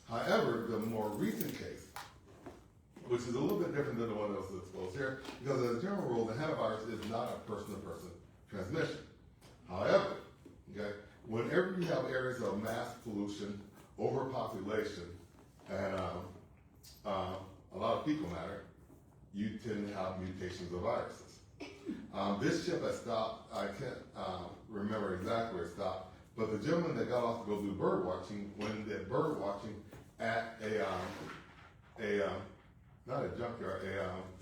However, the more recent case, which is a little bit different than the one that was exposed here, because as a general rule, the hantavirus is not a person-to-person transmission. However, okay, whenever you have areas of mass pollution, overpopulation, and a lot of fecal matter, you tend to have mutations of viruses. This ship has stopped. I can't remember exactly where it stopped, but the gentleman that got off to go do bird watching, when he did bird watching at not a junkyard,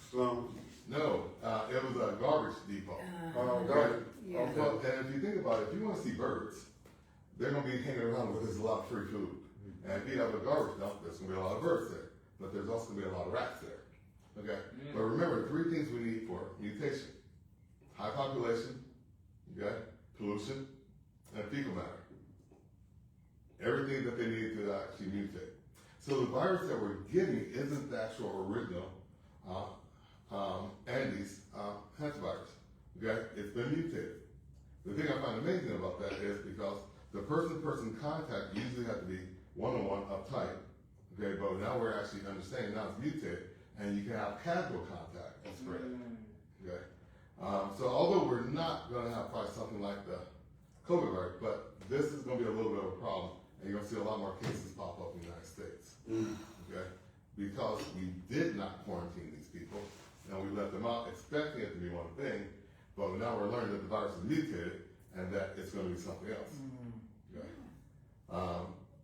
Slum. no, it was a garbage depot. Garbage. Yeah. Okay. Well, and if you think about it, if you want to see birds, they're going to be hanging around where there's a lot of free food. And if you have a garbage dump, there's going to be a lot of birds there. But there's also going to be a lot of rats there. Okay? But remember, 3 things we need for mutation. High population, okay, pollution, and fecal matter. Everything that they need to actually mutate. So the virus that we're getting isn't the actual original Andes hantavirus. Okay? It's been mutated. The thing I find amazing about that is because the person-to-person contact usually had to be one-on-one uptight. Okay, but now we're actually understanding now it's mutated, and you can have casual contact and spread. Okay, so although we're not going to have probably something like the COVID virus, but this is going to be a little bit of a problem, and you're going to see a lot more cases pop up in the United States. Okay, because we did not quarantine these people, and we let them out expecting it to be one thing, but now we're learning that the virus is mutated and that it's going to be something else. Okay.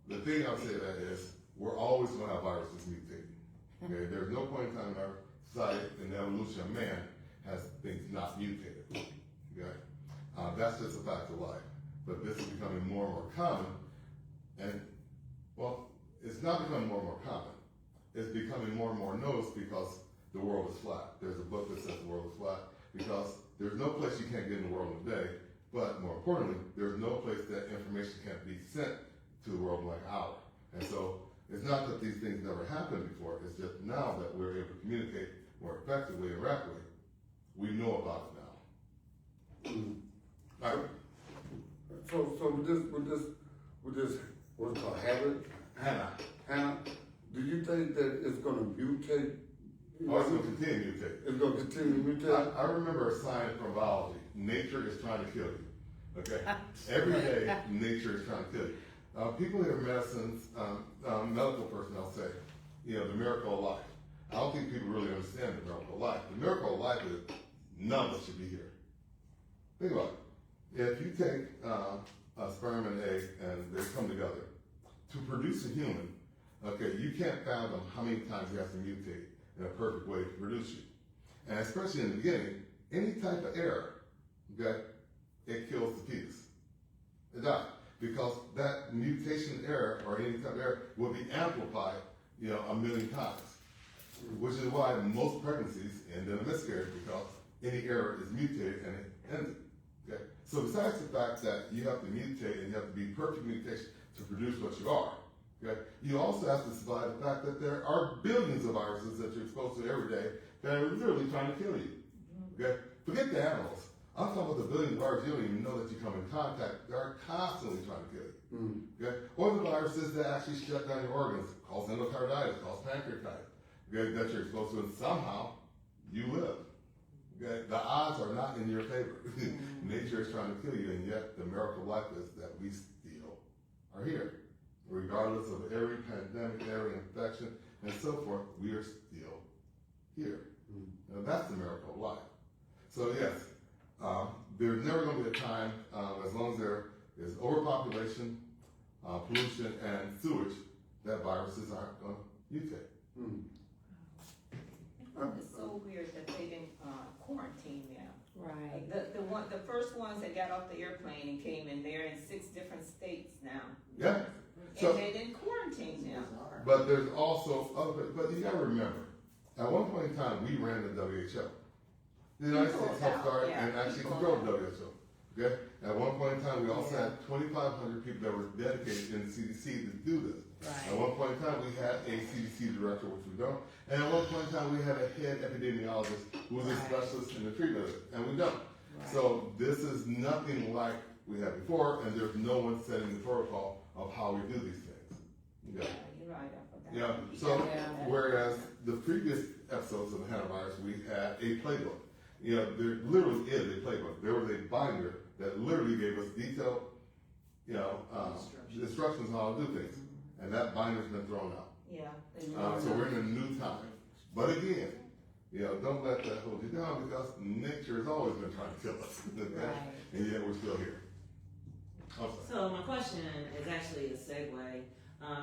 The thing I'll say that is, we're always going to have viruses mutating. Okay, there's no point in time in our society, in the evolution of man, has things not mutated. Okay, that's just a fact of life. But this is becoming more and more common, and well, it's not becoming more and more common. It's becoming more and more noticed because the world is flat. There's a book that says the world is flat because there's no place you can't get in the world in a day. But more importantly, there's no place that information can't be sent to the world in like an hour. And so it's not that these things never happened before, it's just now that we're able to communicate more effectively and rapidly, we know about it now. All right. So with this, what's it called, Hannah, do you think that it's gonna mutate? Oh, it's going to continue to mutate. It's gonna continue to mutate? I remember a sign from biology, nature is trying to kill you. Okay? Every day, nature is trying to kill you. People hear medicines, medical personnel say, you know, the miracle of life. I don't think people really understand the miracle of life. The miracle of life is none of us should be here. Think about it. If you take a sperm and egg and they come together, to produce a human, okay, you can't fathom how many times you have to mutate in a perfect way to produce you. And especially in the beginning, any type of error, okay, it kills the fetus. It dies. Because that mutation error or any type of error will be amplified, you know, 1,000,000 times. Which is why most pregnancies end in a miscarriage because any error is mutated and it ends it. Okay? So besides the fact that you have to mutate and you have to be perfect mutation to produce what you are, Okay? You also have to survive the fact that there are billions of viruses that you're exposed to every day that are literally trying to kill you. Okay? Forget the animals. I'm talking about the billions of viruses you don't even know that you come in contact. They are constantly trying to kill you. Okay? Or the viruses that actually shut down your organs, cause endocarditis, cause pancreatitis, okay, that you're exposed to, and somehow you live. Okay? The odds are not in your favor. Nature is trying to kill you, and yet the miracle of life is that we still are here. Regardless of every pandemic, every infection, and so forth, we are still here. And that's the miracle of life. So yes, there's never going to be a time, as long as there is overpopulation, pollution, and sewage, that viruses aren't going to mutate. It's so weird that they didn't quarantine them. Right. The first ones that got off the airplane and came in, they're in 6 different states now. Yeah. So, And they didn't quarantine them. but there's also other, but you gotta remember, at one point in time, we ran the WHO. The United People States helped start yeah, and actually people controlled the WHO. Okay? At one point in time, we also had 2,500 people that were dedicated in the CDC to do this. Right. At one point in time, we had a CDC director, which we don't. And at one point in time, we had a head epidemiologist who was a specialist in the treatment of it, and we don't. Right. So this is nothing like we had before, and there's no one setting the protocol of how we do these things. Okay? You're right, I forgot. Yeah, so Yeah. whereas the previous episodes of the hantavirus, we had a playbook. You know, there literally is a playbook. There was a binder that literally gave us detailed, instructions on how to do things. And that binder's been thrown out. Yeah. So we're in a new time. But again, don't let that hold you down, because nature has always been trying to kill us. Right. And yet we're still here. I'm sorry. So my question is actually a segue.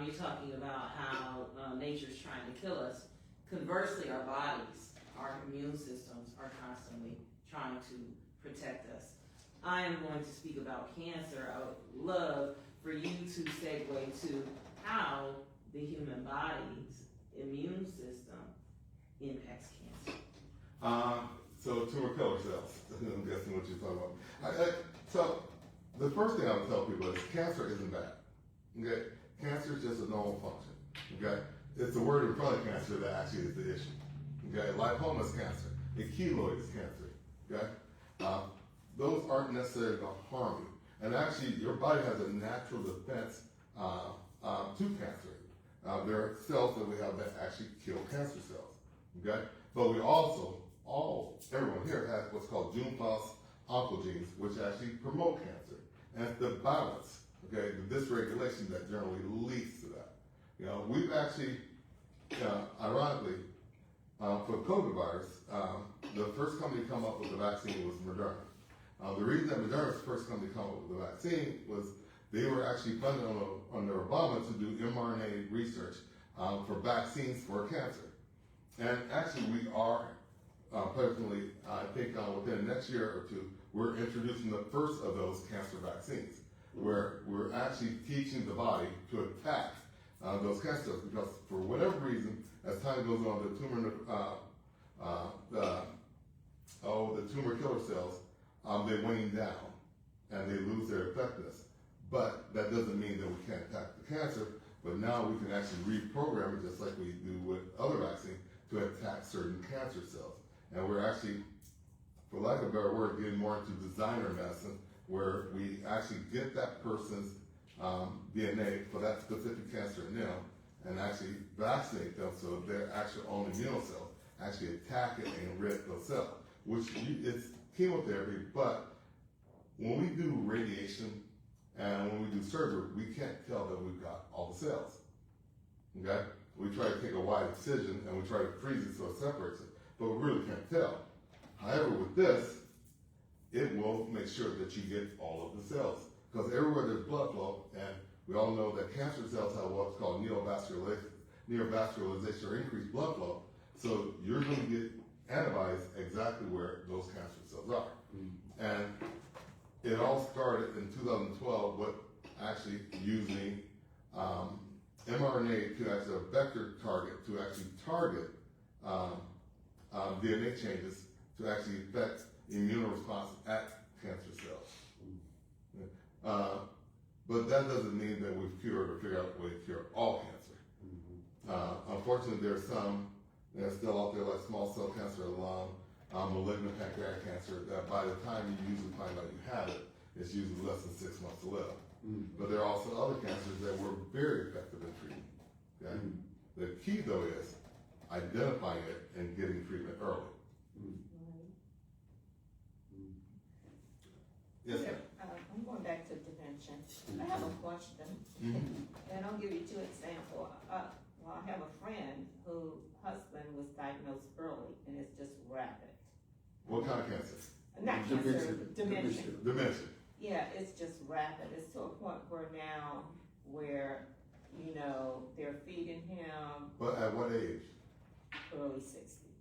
You're talking about how nature's trying to kill us. Conversely, our bodies, our immune systems are constantly trying to protect us. I am going to speak about cancer. I would love for you to segue to how the human body's immune system impacts cancer. So tumor killer cells. I'm guessing what you're talking about. So the first thing I would tell people is cancer isn't bad. Okay, cancer is just a normal function. Okay, it's the word in front of cancer that actually is the issue. Okay, lipoma is cancer. A keloid is cancer. Okay, those aren't necessarily going to harm you. And actually, your body has a natural defense to cancer. There are cells that we have that actually kill cancer cells. Okay, but we also, everyone here has what's called June-Foss oncogenes, which actually promote cancer. And it's the balance, okay, the dysregulation that generally leads to that. We've actually, ironically, for COVID virus, the first company to come up with the vaccine was Moderna. The reason that Moderna was the first company to come up with the vaccine was they were actually funded under Obama to do mRNA research for vaccines for cancer. And actually, we are presently, I think within the next year or two, we're introducing the first of those cancer vaccines, where we're actually teaching the body to attack those cancer cells, because for whatever reason, as time goes on, the tumor killer cells, they wane down and they lose their effectiveness. But that doesn't mean that we can't attack the cancer, but now we can actually reprogram it, just like we do with other vaccines, to attack certain cancer cells. And we're actually, for lack of a better word, getting more into designer medicine, where we actually get that person's DNA for that specific cancer in them, and actually vaccinate them so their actual own immune cells actually attack it and rid those cells, which it's chemotherapy. But when we do radiation and when we do surgery, we can't tell that we've got all the cells. Okay? We try to take a wide incision and we try to freeze it so it separates it, but we really can't tell. However, with this, it will make sure that you get all of the cells, because everywhere there's blood flow, and we all know that cancer cells have what's called neovascularization, or increased blood flow, so you're going to get antibodies exactly where those cancer cells are. And it all started in 2012 with actually using mRNA to actually a vector target to actually target DNA changes to actually affect immune response at cancer cells. but that doesn't mean that we've cured or figured out a way to cure all cancer. Unfortunately, there are some that are still out there, like small cell cancer of the lung, malignant pancreatic cancer, that by the time you usually find out you have it, it's usually less than 6 months to live. But there are also other cancers that were very effective in treating. Okay? The key, though, is identifying it and getting treatment early. Yes, ma'am. I'm going back to dementia. I have a question, and I'll give you two examples. Well, I have a friend whose husband was diagnosed early, and it's just rapid. What kind of cancer? Not cancer, dementia. Dementia. Yeah, it's just rapid. It's to a point where you know, they're feeding him But at what age? early 60s.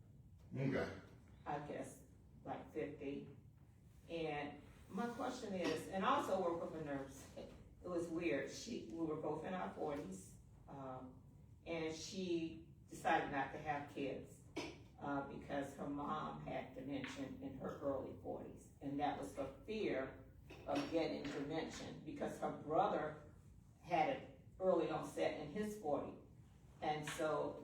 Okay. I guess, like 50. And my question is, and I also work with a nurse. It was weird. We were both in our 40s, and she decided not to have kids because her mom had dementia in her early 40s, and that was her fear of getting dementia because her brother had it early onset in his 40s, and so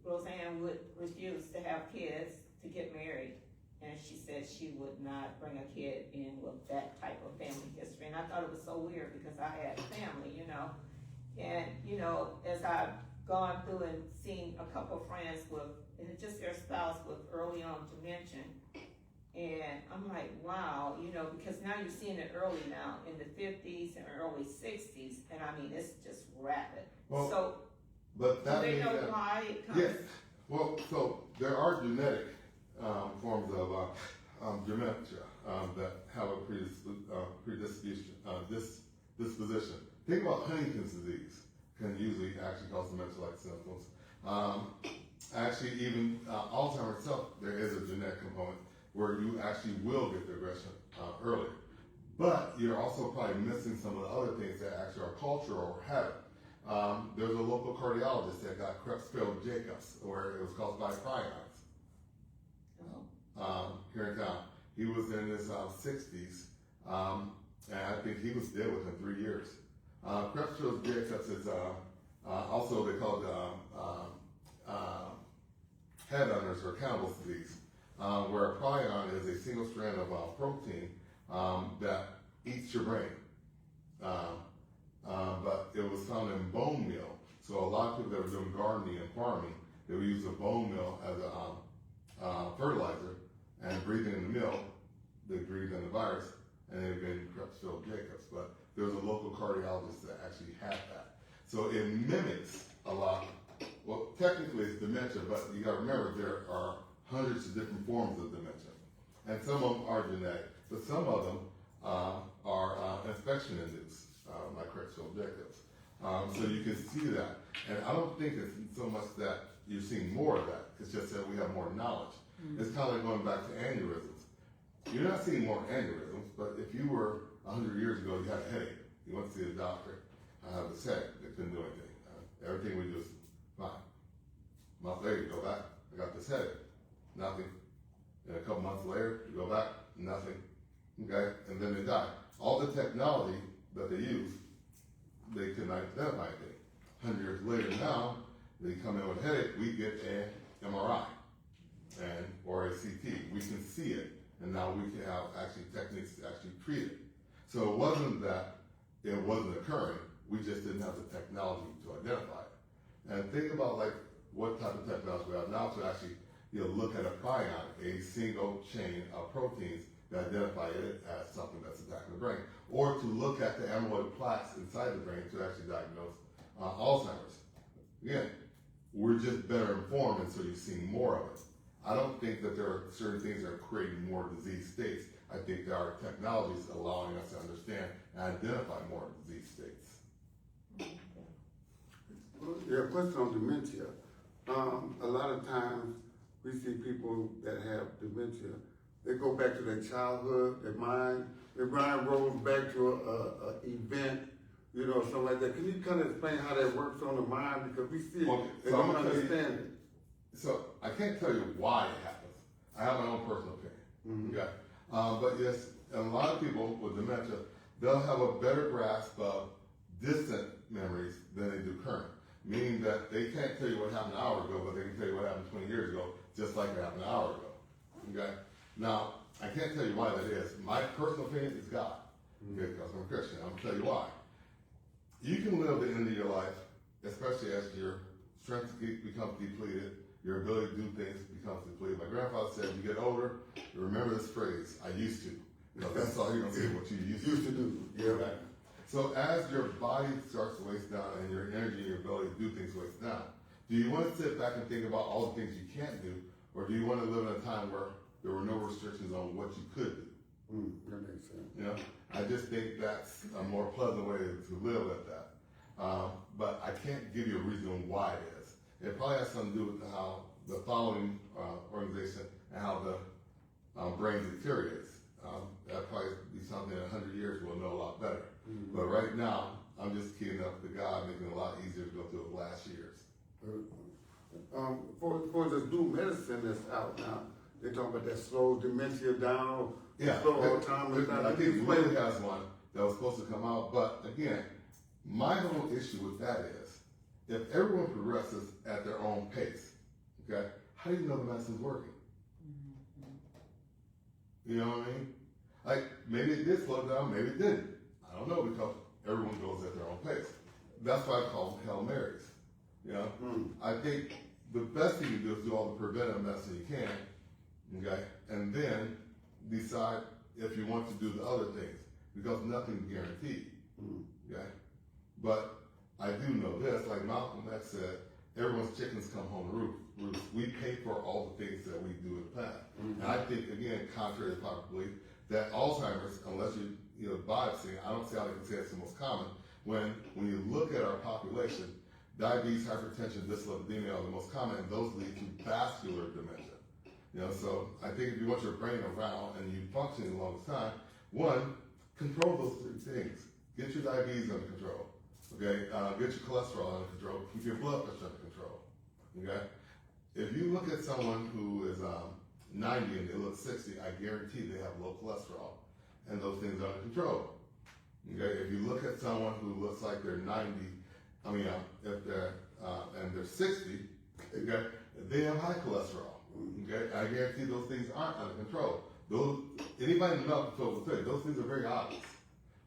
Roseanne would refuse to have kids, to get married, and she said she would not bring a kid in with that type of family history. And I thought it was so weird because I had family, you know. And, you know, as I've gone through and seen a couple of friends with, and just their spouse with early on dementia, and I'm like, wow, you know, because now you're seeing it early now in the 50s and early 60s, and I mean, it's just rapid. Well, so, but that do they means know that, why it comes? yes. Well, so there are genetic forms of dementia that have a disposition. Think about Huntington's disease can usually actually cause dementia-like symptoms. Actually, even Alzheimer's itself, there is a genetic component where you actually will get the aggression early. But you're also probably missing some of the other things that actually are cultural or habit. There's a local cardiologist that got Creutzfeldt-Jacobs, where it was caused by prions. Here in town. He was in his 60s, and I think he was dead within 3 years. Creutzfeldt-Jacobs is also, they call it headhunters or cannibals disease, where a prion is a single strand of protein that eats your brain. But it was found in bone meal. So a lot of people that were doing gardening and farming, they would use the bone meal as a fertilizer, and breathing in the meal, they breathed in the virus, and they've been Creutzfeldt-Jacobs. But there was a local cardiologist that actually had that. So it mimics a lot. Well, technically it's dementia, but you got to remember there are hundreds of different forms of dementia, and some of them are genetic, but some of them are infection-induced, like Creutzfeldt-Jacobs. So you can see that, and I don't think it's so much that you're seeing more of that. It's just that we have more knowledge. It's kind of like going back to aneurysms. You're not seeing more aneurysms, but if you were 100 years ago, you had a headache, you went to see a doctor, I have this headache, they couldn't do anything. Everything we do is fine. A month later, you go back, I got this headache, nothing. And a couple months later, you go back, nothing. Okay, and then they die. All the technology that they use, they couldn't identify anything. 100 years later now, they come in with a headache, we get an MRI or a CT. We can see it, and now we can have actually techniques to actually treat it. So it wasn't that it wasn't occurring, we just didn't have the technology to identify it. And think about like what type of technology we have now to actually look at a prion, a single chain of proteins that identify it as something that's attacking the brain, or to look at the amyloid plaques inside the brain to actually diagnose Alzheimer's. Again, we're just better informed, and so you're seeing more of it. I don't think that there are certain things that are creating more disease states. I think there are technologies allowing us to understand and identify more disease states. Yeah, question on dementia. A lot of times we see people that have dementia, they go back to their childhood, their mind rolls back to a event, you know, something like that. Can you kind of explain how that works on the mind? Because we see it, they don't understand it. So I can't tell you why it happens. I have my own personal opinion. Okay, but yes, a lot of people with dementia, they'll have a better grasp of distant memories than they do current. Meaning that they can't tell you what happened an hour ago, but they can tell you what happened 20 years ago, just like it happened an hour ago. Okay? Now, I can't tell you why that is. My personal opinion is God. Okay, because I'm a Christian. I'm gonna tell you why. You can live the end of your life, especially as your strength becomes depleted, your ability to do things becomes depleted. My grandfather said, you get older, you remember this phrase, I used to. You know, that's all you're gonna say, what you used to do. Yeah. Okay? So as your body starts to waste down and your energy and your ability to do things waste down, do you want to sit back and think about all the things you can't do, or do you want to live in a time where there were no restrictions on what you could do? That makes sense. You know, I just think that's a more pleasant way to live at that. But I can't give you a reason why it is. It probably has something to do with how the following organization and how the brain deteriorates. That'll probably be something in 100 years we'll know a lot better. But right now, I'm just keying up to God, making it a lot easier to go through the last years. For this new medicine that's out now, they talk about that slow dementia down, Yeah, slow Alzheimer's down. I think Whaley has one that was supposed to come out, but again, my whole issue with that is, if everyone progresses at their own pace, okay, how do you know the medicine's working? You know what I mean? Like, maybe it did slow down, maybe it didn't. I don't know, because everyone goes at their own pace. That's why I call them Hail Marys. You know? I think the best thing you do is do all the preventive medicine you can, okay? And then decide if you want to do the other things, because nothing's guaranteed, okay? But I do know this, like Malcolm X said, everyone's chickens come home to roost. We pay for all the things that we do in the past. And I think, again, contrary to popular belief, that Alzheimer's, unless you know, biopsy, I don't see how they can say it's the most common, when you look at our population, diabetes, hypertension, dyslipidemia are the most common, and those lead to vascular dementia. You know, so I think if you want your brain around and you function a long time, one, control those three things. Get your diabetes under control. Okay, get your cholesterol under control. Keep your blood pressure under control. Okay, if you look at someone who is 90 and they look 60, I guarantee they have low cholesterol, and those things are under control. Okay, if you look at someone who looks like they're 90, if they're and they're 60, okay, they have high cholesterol. Okay, I guarantee those things aren't under control. Anybody in the medical field will tell you those things are very obvious.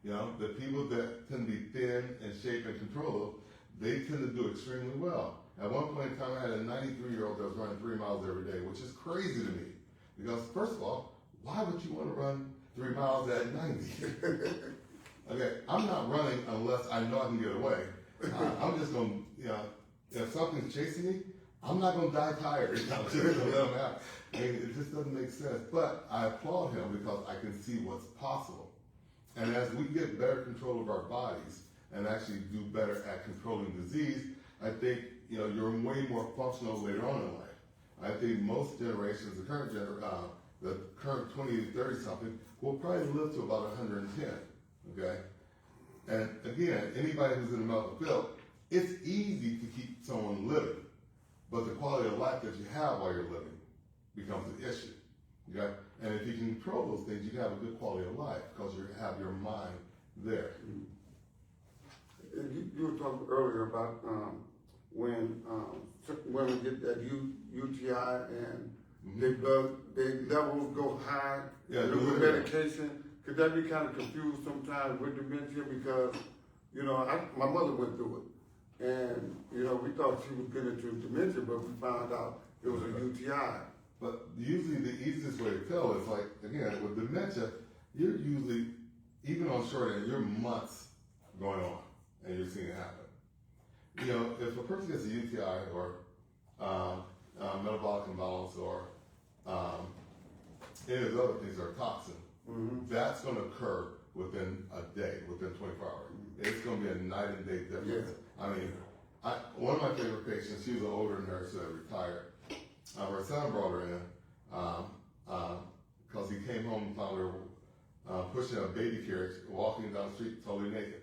You know, the people that tend to be thin and shape and control, they tend to do extremely well. At one point in time, I had a 93-year-old that was running 3 miles every day, which is crazy to me. Because first of all, why would you want to run 3 miles at 90? Okay, I'm not running unless I know I can get away. I'm just going to, you know, if something's chasing me, I'm not going to die tired. I'm just going to let them out. I mean, it just doesn't make sense. But I applaud him because I can see what's possible. And as we get better control of our bodies and actually do better at controlling disease, I think, you know, you're way more functional later on in life. I think most generations, the current 20 to 30 something, will probably live to about 110, okay? And again, anybody who's in the medical field, it's easy to keep someone living, but the quality of life that you have while you're living becomes an issue, okay? And if you can control those things, you can have a good quality of life because you have your mind there. You were talking earlier about when women get that UTI and their levels go high with medication. Could that be kind of confused sometimes with dementia? Because, you know, my mother went through it. And, you know, we thought she was getting into dementia, but we found out it was a UTI. But usually the easiest way to tell is like, again, with dementia, you're usually, even on short end, you're months going on and you're seeing it happen. You know, if a person gets a UTI or metabolic imbalance or any of those other things that are toxin, that's going to occur within a day, within 24 hours. It's going to be a night and day difference. Yeah. I mean, one of my favorite patients, she was an older nurse who had retired. Her son brought her in because he came home and found her pushing a baby carriage, walking down the street totally naked.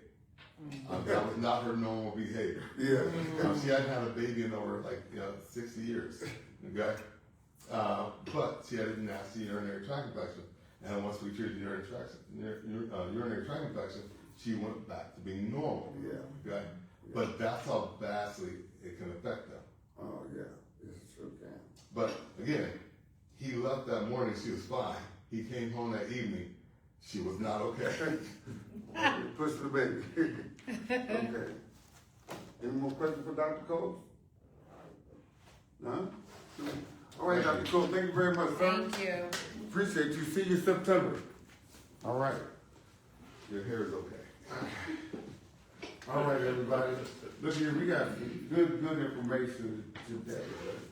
That was not her normal behavior. Yeah. She hadn't had a baby in over 60 years. Okay, but she had a nasty urinary tract infection, And once we treated urinary tract infection, she went back to being normal. Yeah. Right? But that's how vastly it can affect them. Oh, yeah, it sure can. But again, he left that morning, she was fine. He came home that evening, she was not okay. Push the baby. Okay. Any more questions for Dr. Cole? None? All right, Dr. Cole, thank you very much, sir. Thank you. Appreciate you. See you September. All right. Your hair is okay. All right, everybody. Look here, we got good information today.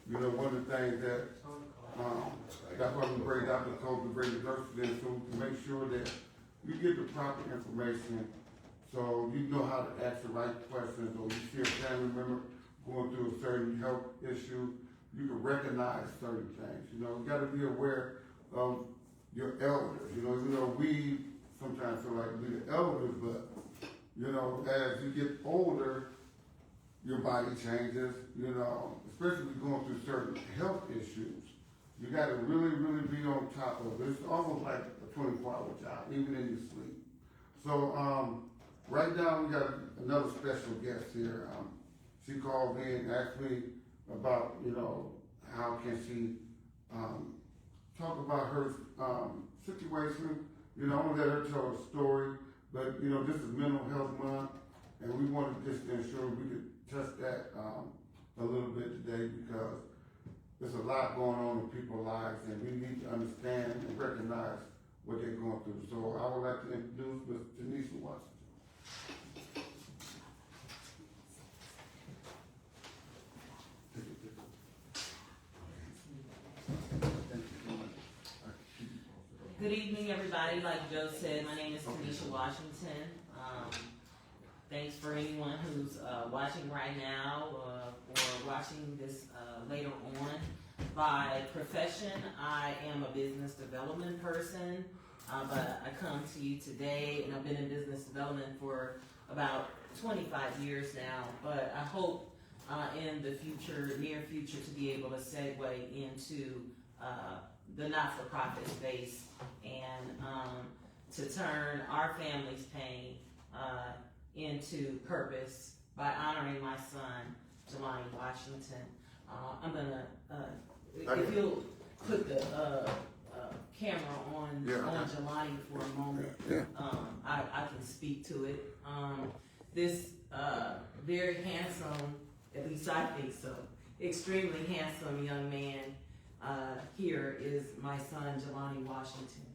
You know, one of the things that, that's why we bring Dr. Cole to bring the nurses in, so we can make sure that you get the proper information, so you know how to ask the right questions, or you see a family member going through a certain health issue, you can recognize certain things. You know, you gotta be aware of your elders. You know, we sometimes feel like we're the elders, but you know, as you get older, your body changes, you know, especially if you're going through certain health issues. You gotta really be on top of it. It's almost like a 24-hour job, even in your sleep. So, right now we got another special guest here. She called me and asked me about, you know, how can she talk about her situation. You know, I'm gonna let her tell a story, but you know, this is Mental Health Month, and we wanted just to ensure we could touch that a little bit today, because there's a lot going on in people's lives, and we need to understand and recognize what they're going through. So I would like to introduce Ms. Tanisha Washington. Good evening, everybody. Like Joe said, my name is Tanisha Washington. Thanks for anyone who's watching right now or watching this later on. By profession, I am a business development person, but I come to you today, and I've been in business development for about 25 years now, but I hope in the future, near future, to be able to segue into the not-for-profit space and to turn our family's pain into purpose by honoring my son, Jelani Washington. I'm gonna, if you'll put the camera on Jelani for a moment, I can speak to it. This very handsome, at least I think so, extremely handsome young man here is my son, Jelani Washington.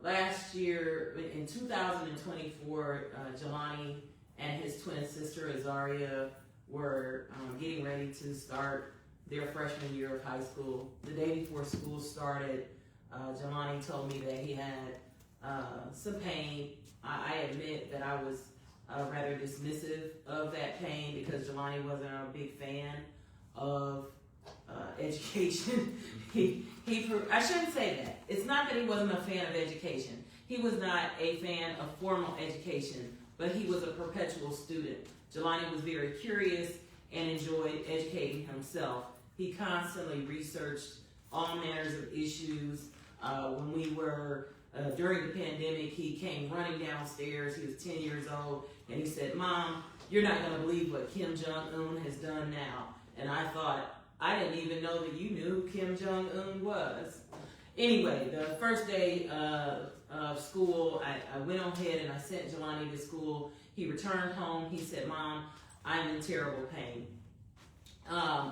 Last year, in 2024, Jelani and his twin sister, Azaria, were getting ready to start their freshman year of high school. The day before school started, Jelani told me that he had some pain. I admit that I was rather dismissive of that pain because Jelani wasn't a big fan of education. I shouldn't say that. It's not that he wasn't a fan of education. He was not a fan of formal education, but he was a perpetual student. Jelani was very curious and enjoyed educating himself. He constantly researched all manners of issues. When we were, during the pandemic, he came running downstairs. He was 10 years old, and he said, "Mom, you're not gonna believe what Kim Jong-un has done now." And I thought, I didn't even know that you knew who Kim Jong-un was. Anyway, the first day of school, I went on ahead and I sent Jelani to school. He returned home. He said, "Mom, I'm in terrible pain."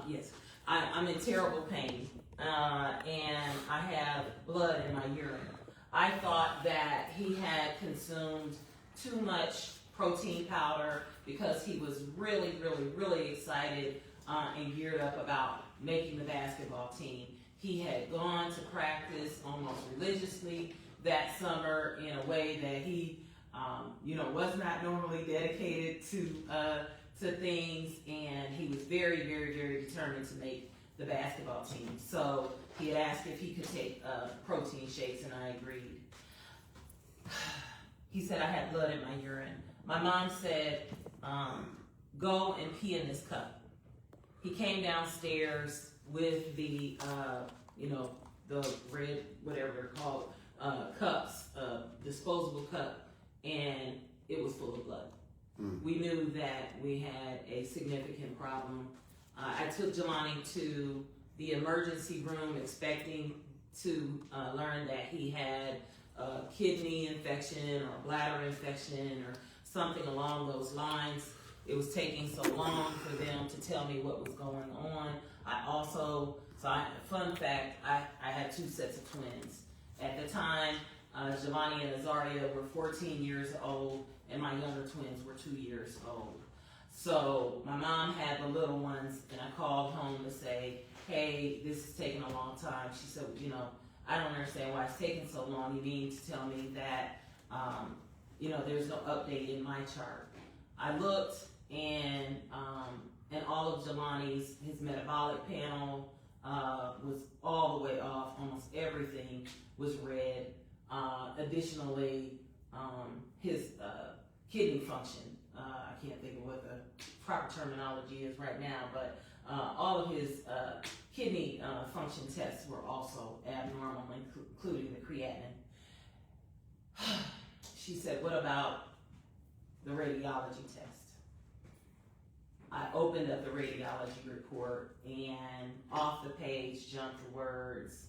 Yes, I'm in terrible pain, and I have blood in my urine. I thought that he had consumed too much protein powder because he was really excited and geared up about making the basketball team. He had gone to practice almost religiously that summer in a way that he, was not normally dedicated to things, and he was very determined to make the basketball team. So he had asked if he could take protein shakes, and I agreed. He said I had blood in my urine. My mom said, "Go and pee in this cup." He came downstairs with the, the red, whatever they're called, cups, disposable cup, and it was full of blood. We knew that we had a significant problem. I took Jelani to the emergency room expecting to learn that he had a kidney infection or bladder infection or something along those lines. It was taking so long for them to tell me what was going on. Fun fact, I had 2 sets of twins. At the time, Giovanni and Azaria were 14 years old, and my younger twins were 2 years old. So my mom had the little ones, and I called home to say, hey, this is taking a long time. She said, I don't understand why it's taking so long. You mean to tell me that, there's no update in my chart? I looked, and all of Jelani's, his metabolic panel was all the way off. Almost everything was red. Additionally, his kidney function, I can't think of what the proper terminology is right now, but all of his kidney function tests were also abnormal, including the creatinine. She said, what about the radiology test? I opened up the radiology report, and off the page jumped the words,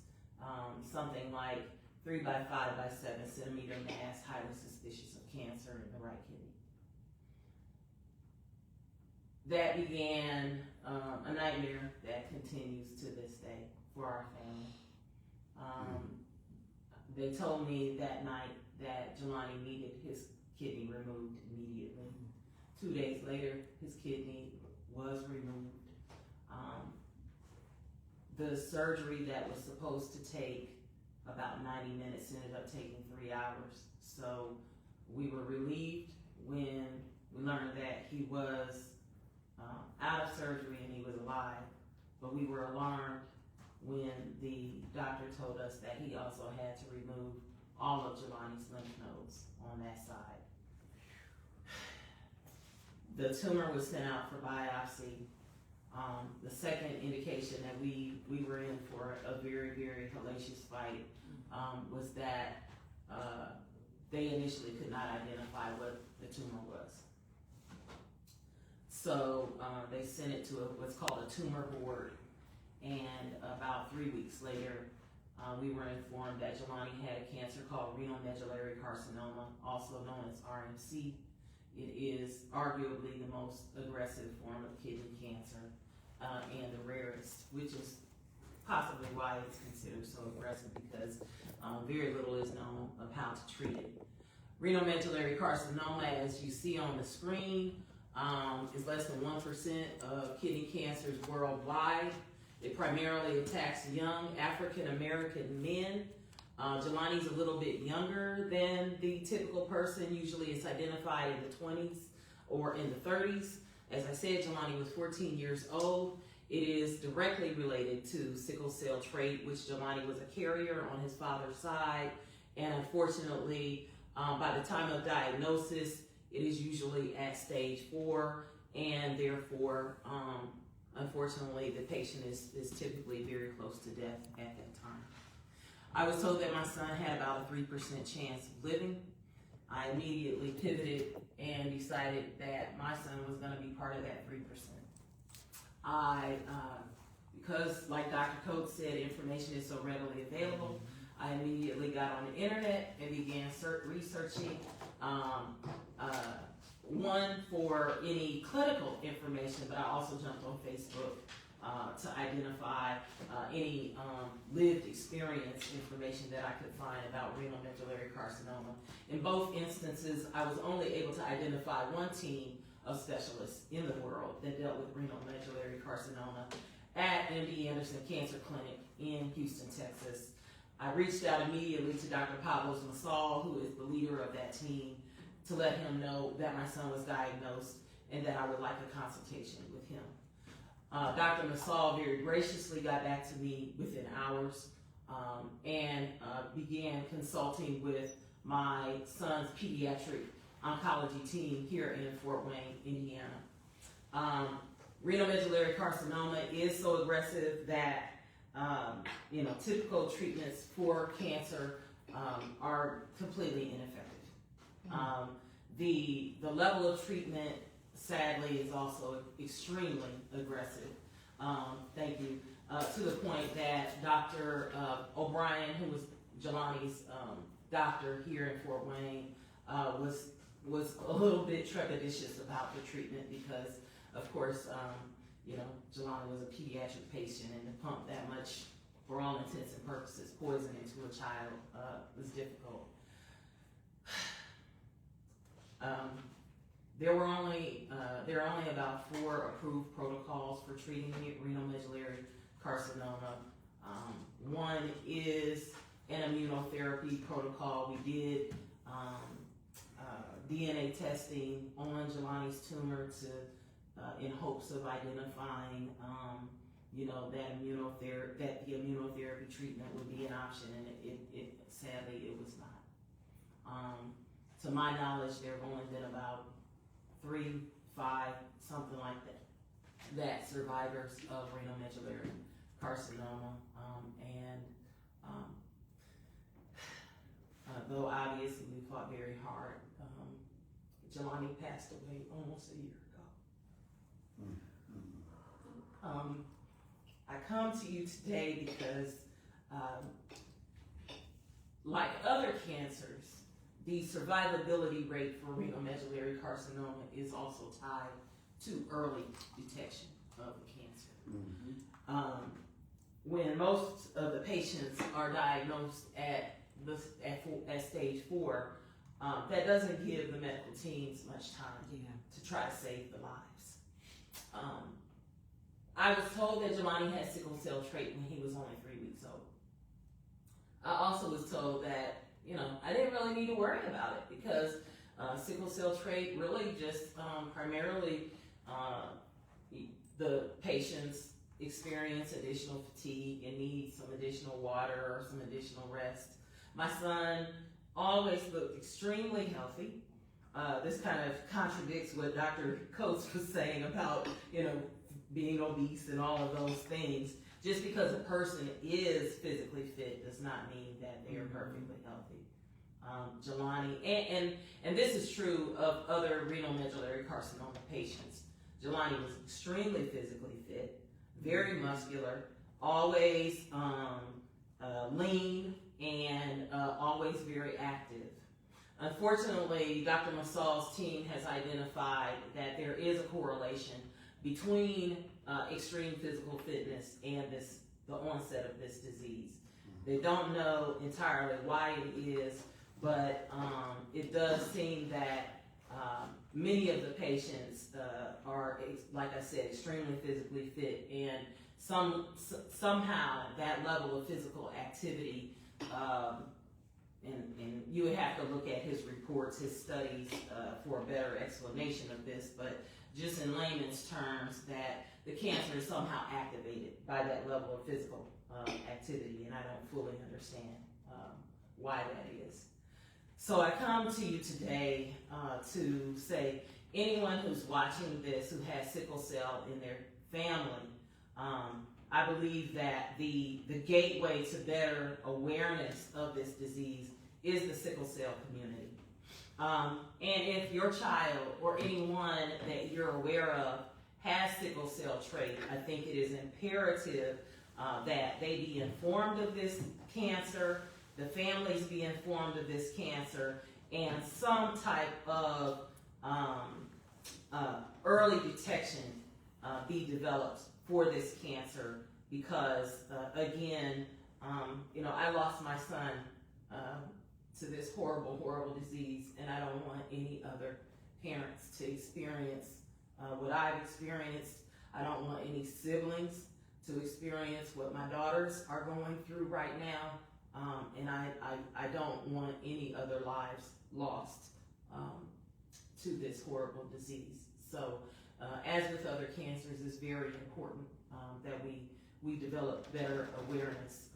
something like 3 by 5 by 7 centimeter mass, highly suspicious of cancer in the right kidney. That began a nightmare that continues to this day for our family. They told me that night that Jelani needed his kidney removed immediately. 2 days later, his kidney was removed. The surgery that was supposed to take about 90 minutes ended up taking 3 hours. So we were relieved when we learned that he was out of surgery and he was alive, but we were alarmed when the doctor told us that he also had to remove all of Jelani's lymph nodes on that side. The tumor was sent out for biopsy. The second indication that we were in for a very, very hellacious fight was that they initially could not identify what the tumor was. So they sent it to what's called a tumor board, and about 3 weeks later, we were informed that Jelani had a cancer called renal medullary carcinoma, also known as RMC. It is arguably the most aggressive form of kidney cancer and the rarest, which is possibly why it's considered so aggressive, because very little is known of how to treat it. Renal medullary carcinoma, as you see on the screen, is less than 1% of kidney cancers worldwide. It primarily attacks young African-American men. Jelani's a little bit younger than the typical person. Usually it's identified in the 20s or in the 30s. As I said, Jelani was 14 years old. It is directly related to sickle cell trait, which Jelani was a carrier on his father's side. And unfortunately, by the time of diagnosis, it is usually at stage 4, and therefore, unfortunately, the patient is typically very close to death at that time. I was told that my son had about a 3% chance of living. I immediately pivoted and decided that my son was going to be part of that 3%. Because like Dr. Coates said, information is so readily available, I immediately got on the internet and began researching one for any clinical information, but I also jumped on Facebook to identify any lived experience information that I could find about renal medullary carcinoma. In both instances, I was only able to identify one team of specialists in the world that dealt with renal medullary carcinoma at MD Anderson Cancer Clinic in Houston, Texas. I reached out immediately to Dr. Pablos Masal, who is the leader of that team, to let him know that my son was diagnosed and that I would like a consultation with him. Dr. Masal very graciously got back to me within hours and began consulting with my son's pediatric oncology team here in Fort Wayne, Indiana. renal medullary carcinoma is so aggressive that, typical treatments for cancer are completely ineffective. The level of treatment, sadly, is also extremely aggressive. Thank you. To the point that Dr. O'Brien, who was Jelani's doctor here in Fort Wayne, was a little bit trepidatious about the treatment because, of course, Jelani was a pediatric patient, and to pump that much, for all intents and purposes, poison into a child was difficult. There are only about 4 approved protocols for treating renal medullary carcinoma. One is an immunotherapy protocol. We did DNA testing on Jelani's tumor in hopes of identifying, that the immunotherapy treatment would be an option, and it sadly it was not. To my knowledge, there have only been about 3, 5, something like that survivors of renal medullary carcinoma, though obviously we fought very hard, Jelani passed away almost a year ago. I come to you today because, like other cancers, the survivability rate for renal medullary carcinoma is also tied to early detection of the cancer. When most of the patients are diagnosed at stage 4, that doesn't give the medical teams much time to try to save the lives. I was told that Jelani had sickle cell trait when he was only 3 weeks old. I also was told that, I didn't really need to worry about it because sickle cell trait really just primarily the patients experience additional fatigue and need some additional water or some additional rest. My son always looked extremely healthy. This kind of contradicts what Dr. Coates was saying about, being obese and all of those things. Just because a person is physically fit does not mean that they are perfectly healthy. Jelani, and this is true of other renal medullary carcinoma patients. Jelani was extremely physically fit, very muscular, always lean, and always very active. Unfortunately, Dr. Masal's team has identified that there is a correlation between extreme physical fitness and the onset of this disease. They don't know entirely why it is, but it does seem that many of the patients are, like I said, extremely physically fit, and somehow that level of physical activity, and you would have to look at his reports, his studies, for a better explanation of this, but just in layman's terms, that the cancer is somehow activated by that level of physical activity, and I don't fully understand why that is. So I come to you today to say, anyone who's watching this who has sickle cell in their family, I believe that the gateway to better awareness of this disease is the sickle cell community. And if your child or anyone that you're aware of has sickle cell trait, I think it is imperative that they be informed of this cancer, the families be informed of this cancer, and some type of early detection be developed for this cancer, because again, I lost my son to this horrible, horrible disease, and I don't want any other parents to experience what I've experienced. I don't want any siblings to experience what my daughters are going through right now, and I don't want any other lives lost to this horrible disease. So, as with other cancers, it's very important that we develop better awareness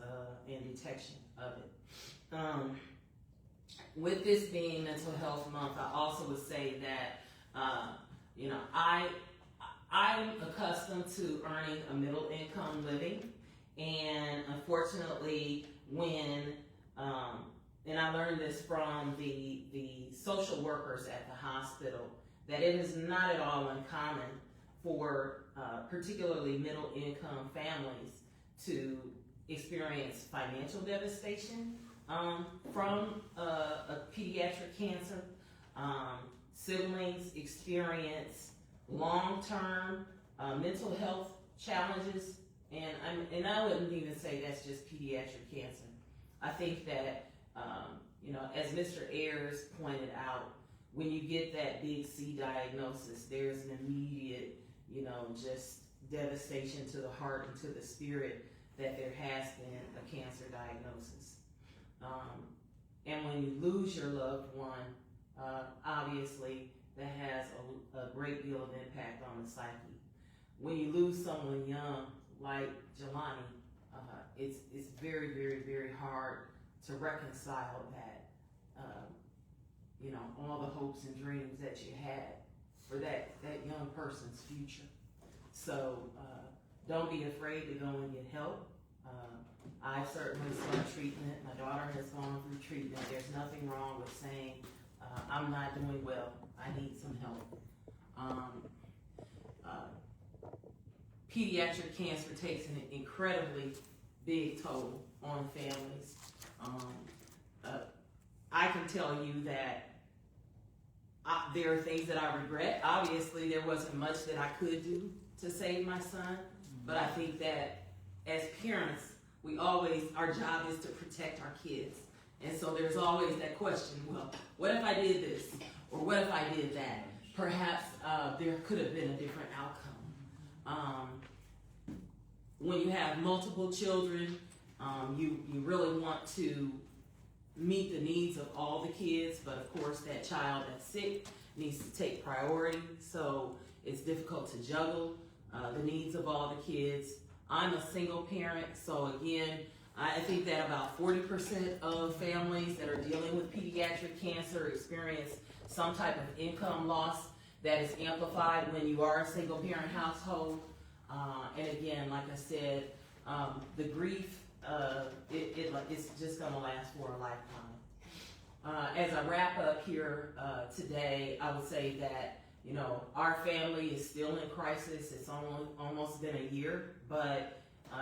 and detection of it. With this being Mental Health Month, I also would say that, I'm accustomed to earning a middle income living, and unfortunately, and I learned this from the social workers at the hospital, that it is not at all uncommon for particularly middle income families to experience financial devastation from a pediatric cancer. Siblings experience long-term mental health challenges, and I wouldn't even say that's just pediatric cancer. I think that as Mr. Ayers pointed out, when you get that big C diagnosis, there's an immediate, just devastation to the heart and to the spirit that there has been a cancer diagnosis. And when you lose your loved one, obviously that has a great deal of impact on the psyche. When you lose someone young, like Jelani, it's very, very, very hard to reconcile that, all the hopes and dreams that you had for that young person's future. So don't be afraid to go and get help. I certainly sought treatment. My daughter has gone through treatment. There's nothing wrong with saying, I'm not doing well, I need some help. Pediatric cancer takes an incredibly big toll on families. I can tell you that there are things that I regret. Obviously, there wasn't much that I could do to save my son, but I think that as parents, our job is to protect our kids. And so there's always that question, well, what if I did this? Or what if I did that? Perhaps there could have been a different outcome. When you have multiple children, you really want to meet the needs of all the kids, but of course that child that's sick needs to take priority, so it's difficult to juggle the needs of all the kids. I'm a single parent, so again, I think that about 40% of families that are dealing with pediatric cancer experience some type of income loss that is amplified when you are a single parent household. And again, like I said, the grief, it's just gonna last for a lifetime. As I wrap up here today, I would say that our family is still in crisis. It's almost been a year, but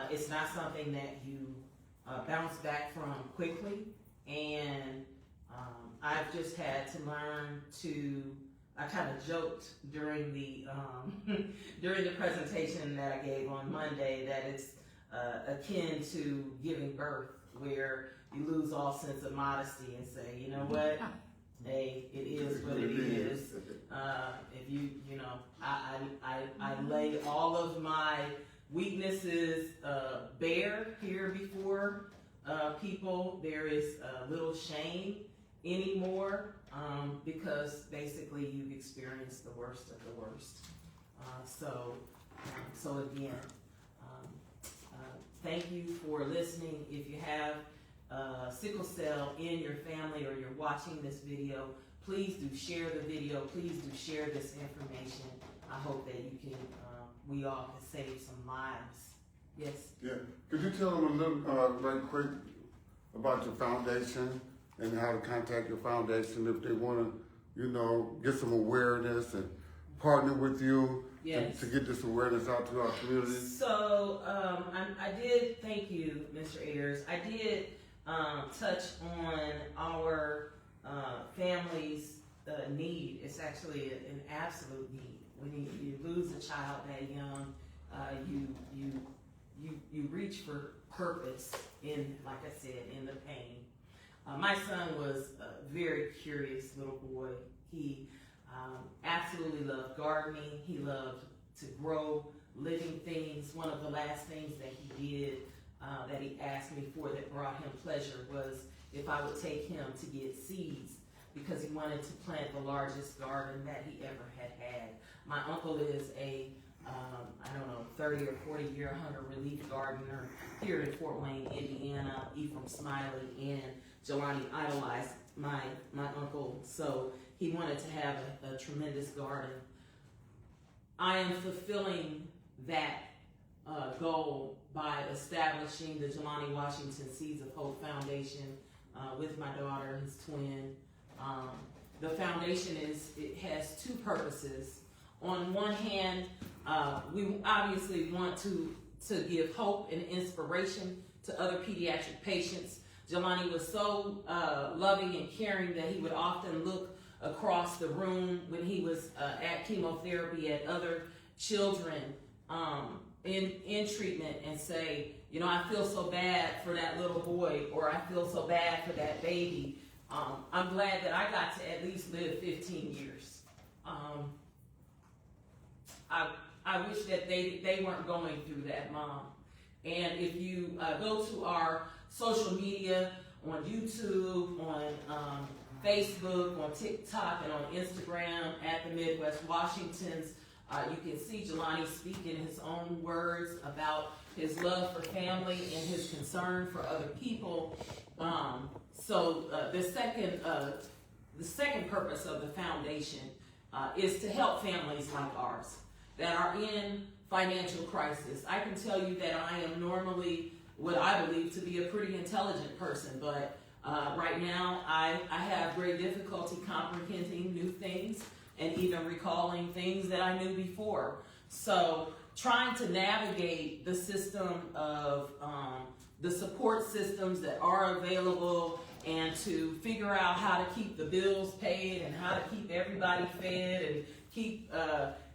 it's not something that you bounce back from quickly. And I've just had to learn to. I kind of joked during the during the presentation that I gave on Monday that it's akin to giving birth, where you lose all sense of modesty and say, you know what, hey, it is what it is. If I lay all of my weaknesses bare here before people. There is little shame anymore because basically you've experienced the worst of the worst. So again, thank you for listening. If you have sickle cell in your family or you're watching this video, please do share the video. Please do share this information. I hope that you can, we all can save some lives. Yes? Yeah. Could you tell them a little, right quick about your foundation and how to contact your foundation if they want to, get some awareness and partner with you to get this awareness out to our community? So I did, thank you, Mr. Ayers. I did touch on our family's need. It's actually an absolute need. When you lose a child that young, you reach for purpose in, like I said, in the pain. My son was a very curious little boy. He absolutely loved gardening. He loved to grow living things. One of the last things that he did that he asked me for that brought him pleasure was if I would take him to get seeds, because he wanted to plant the largest garden that he ever had. My uncle is a 30 or 40 year hunter relief gardener here in Fort Wayne, Indiana. Ephraim Smiley and Jelani idolized my uncle, so he wanted to have a tremendous garden. I am fulfilling that goal by establishing the Jelani Washington Seeds of Hope Foundation with my daughter, his twin. The foundation has two purposes. On one hand, we obviously want to give hope and inspiration to other pediatric patients. Jelani was so loving and caring that he would often look across the room when he was at chemotherapy at other children in treatment and say, you know, I feel so bad for that little boy, or I feel so bad for that baby. I'm glad that I got to at least live 15 years. I wish that they weren't going through that, Mom. And if you go to our social media on YouTube, on Facebook, on TikTok, and on Instagram at the Midwest Washingtons, you can see Jelani speak in his own words about his love for family and his concern for other people. So the second purpose of the foundation is to help families like ours that are in financial crisis. I can tell you that I am normally what I believe to be a pretty intelligent person, but right now I have great difficulty comprehending new things and even recalling things that I knew before. So trying to navigate the system of the support systems that are available and to figure out how to keep the bills paid and how to keep everybody fed and keep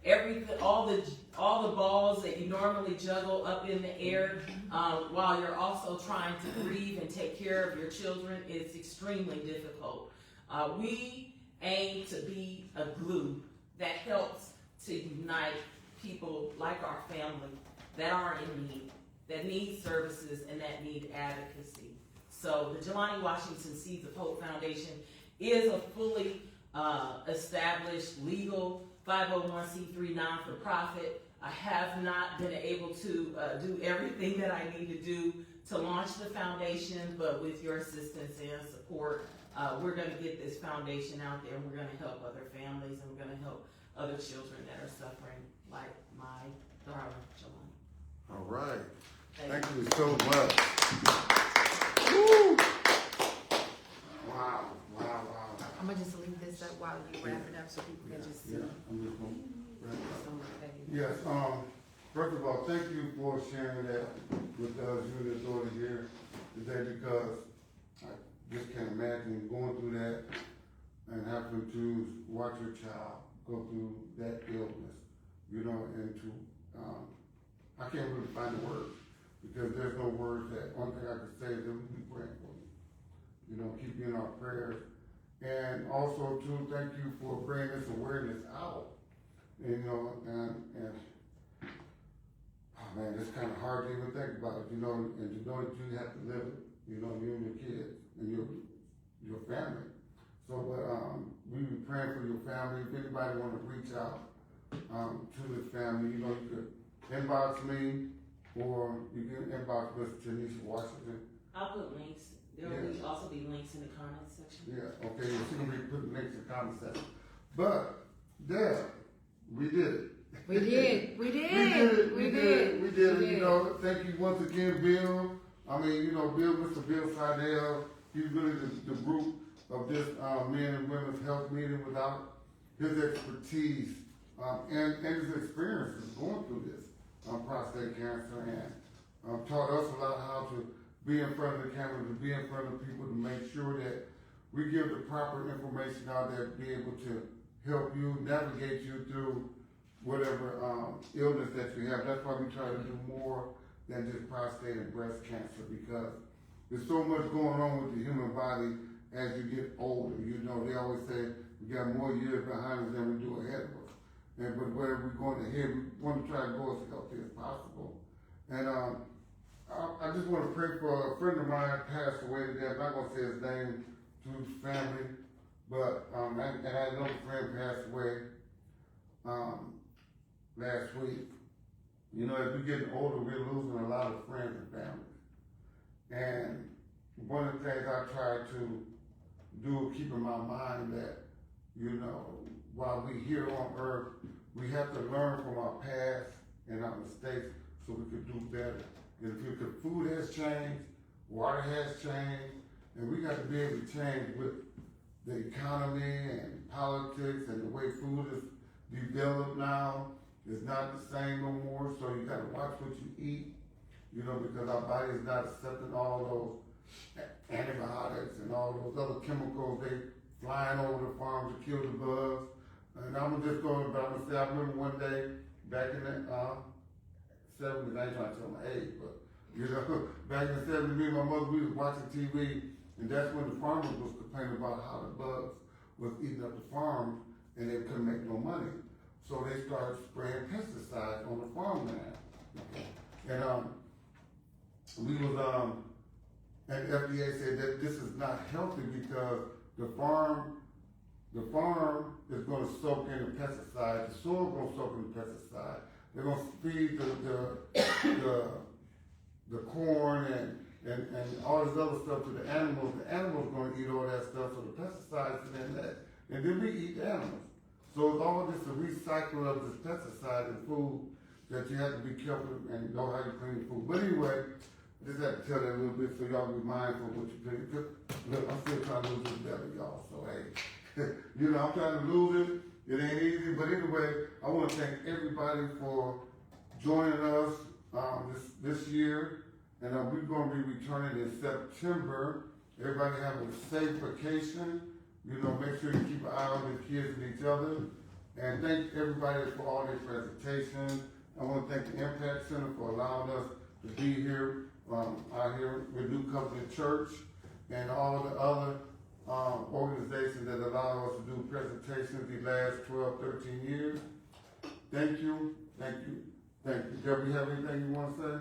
everything, all the balls that you normally juggle up in the air while you're also trying to grieve and take care of your children is extremely difficult. We aim to be a glue that helps to unite people like our family that are in need, that need services, and that need advocacy. So the Jelani Washington Seeds of Hope Foundation is a fully established legal 501c3 non-for-profit. I have not been able to do everything that I need to do to launch the foundation, but with your assistance and support, we're going to get this foundation out there, and we're going to help other families, and we're going to help other children that are suffering like my darling Jelani. All right. Thank you so much. Woo. Wow. I'm gonna just leave this up while you wrap it up so people can just see. Yeah, I'm just gonna wrap it up. It's on my page. Yes, first of all, thank you for sharing that with us, you and your daughter here today, because I just can't imagine going through that and having to watch your child go through that illness, you know, and to, I can't really find the words, because there's no words. That one thing I can say is that we be praying for you, you know, keep you in our prayers. And also too, thank you for bringing this awareness out, you know, and oh man, it's kind of hard to even think about it, you know, and to know that you have to live it, you know, you and your kids and your family. So, we be praying for your family. If anybody want to reach out to this family, you know, you could inbox me, or you can inbox Miss Tanisha Washington. I'll put links. There will also be links in the comments section. Yeah, okay, so she's gonna be putting links in the comment section. But, Deb, we did it. We did. We did it, you know. Thank you once again, Bill. I mean, you know, Mr. Bill Seidel, he's really the group of this men and women's health meeting. Without his expertise and his experiences going through this prostate cancer, and taught us a lot how to be in front of the camera, to be in front of people, to make sure that we give the proper information out there, be able to help you, navigate you through whatever illness that you have. That's why we try to do more than just prostate and breast cancer, because there's so much going on with the human body as you get older. You know, they always say we got more years behind us than we do ahead of us. But wherever we're going ahead, we want to try to go as healthy as possible. And I just want to pray for a friend of mine passed away today. I'm not going to say his name to his family, but and I know the friend passed away last week. You know, as we're getting older, we're losing a lot of friends and families. And one of the things I try to do, keep in my mind that, you know, while we here on earth, we have to learn from our past and our mistakes so we could do better. And if the food has changed, water has changed, and we got to be able to change with the economy and politics and the way food is developed now. It's not the same no more, so you got to watch what you eat, you know, because our body is not accepting all those antibiotics and all those other chemicals they flying over the farm to kill the bugs. And I'm just going, but I'm gonna say, I remember one day back in the 70s, I ain't trying to tell my age, but you know, back in the 70s, me and my mother, we was watching TV, and that's when the farmers was complaining about how the bugs was eating up the farm, and they couldn't make no money. So they started spraying pesticides on the farmland. And we was and the FDA said that this is not healthy because the farm is gonna soak in the pesticide, the soil gonna soak in the pesticide. They're gonna feed the corn and all this other stuff to the animals. The animals gonna eat all that stuff, so the pesticides and that, and then we eat the animals. So it's all just a recycle of this pesticide in food that you have to be careful and know how you clean food. But anyway, I just have to tell that a little bit so y'all be mindful of what you clean. Look, I'm still trying to lose this belly, y'all, so hey. You know, I'm trying to lose it. It ain't easy, but anyway, I want to thank everybody for joining us this year, and we're going to be returning in September. Everybody have a safe vacation. You know, make sure you keep an eye on the kids and each other. And thank everybody for all their presentations. I want to thank the Impact Center for allowing us to be here out here with New Covenant Church and all the other organizations that allow us to do presentations these last 12, 13 years. Thank you, thank you, thank you. Deborah, you have anything you want to say?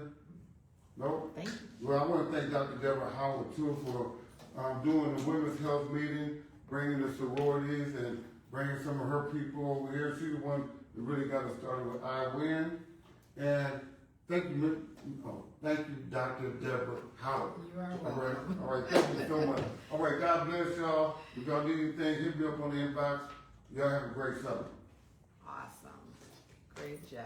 No? Thank you. Well, I want to thank Dr. Deborah Howard too for doing the Women's Health meeting, bringing the sororities and bringing some of her people over here. She's the one that really got us started with I Win. And thank you, Dr. Deborah Howard. You are welcome. All right, thank you so much. All right, God bless y'all. If y'all need anything, hit me up on the inbox. Y'all have a great summer. Awesome. Great job.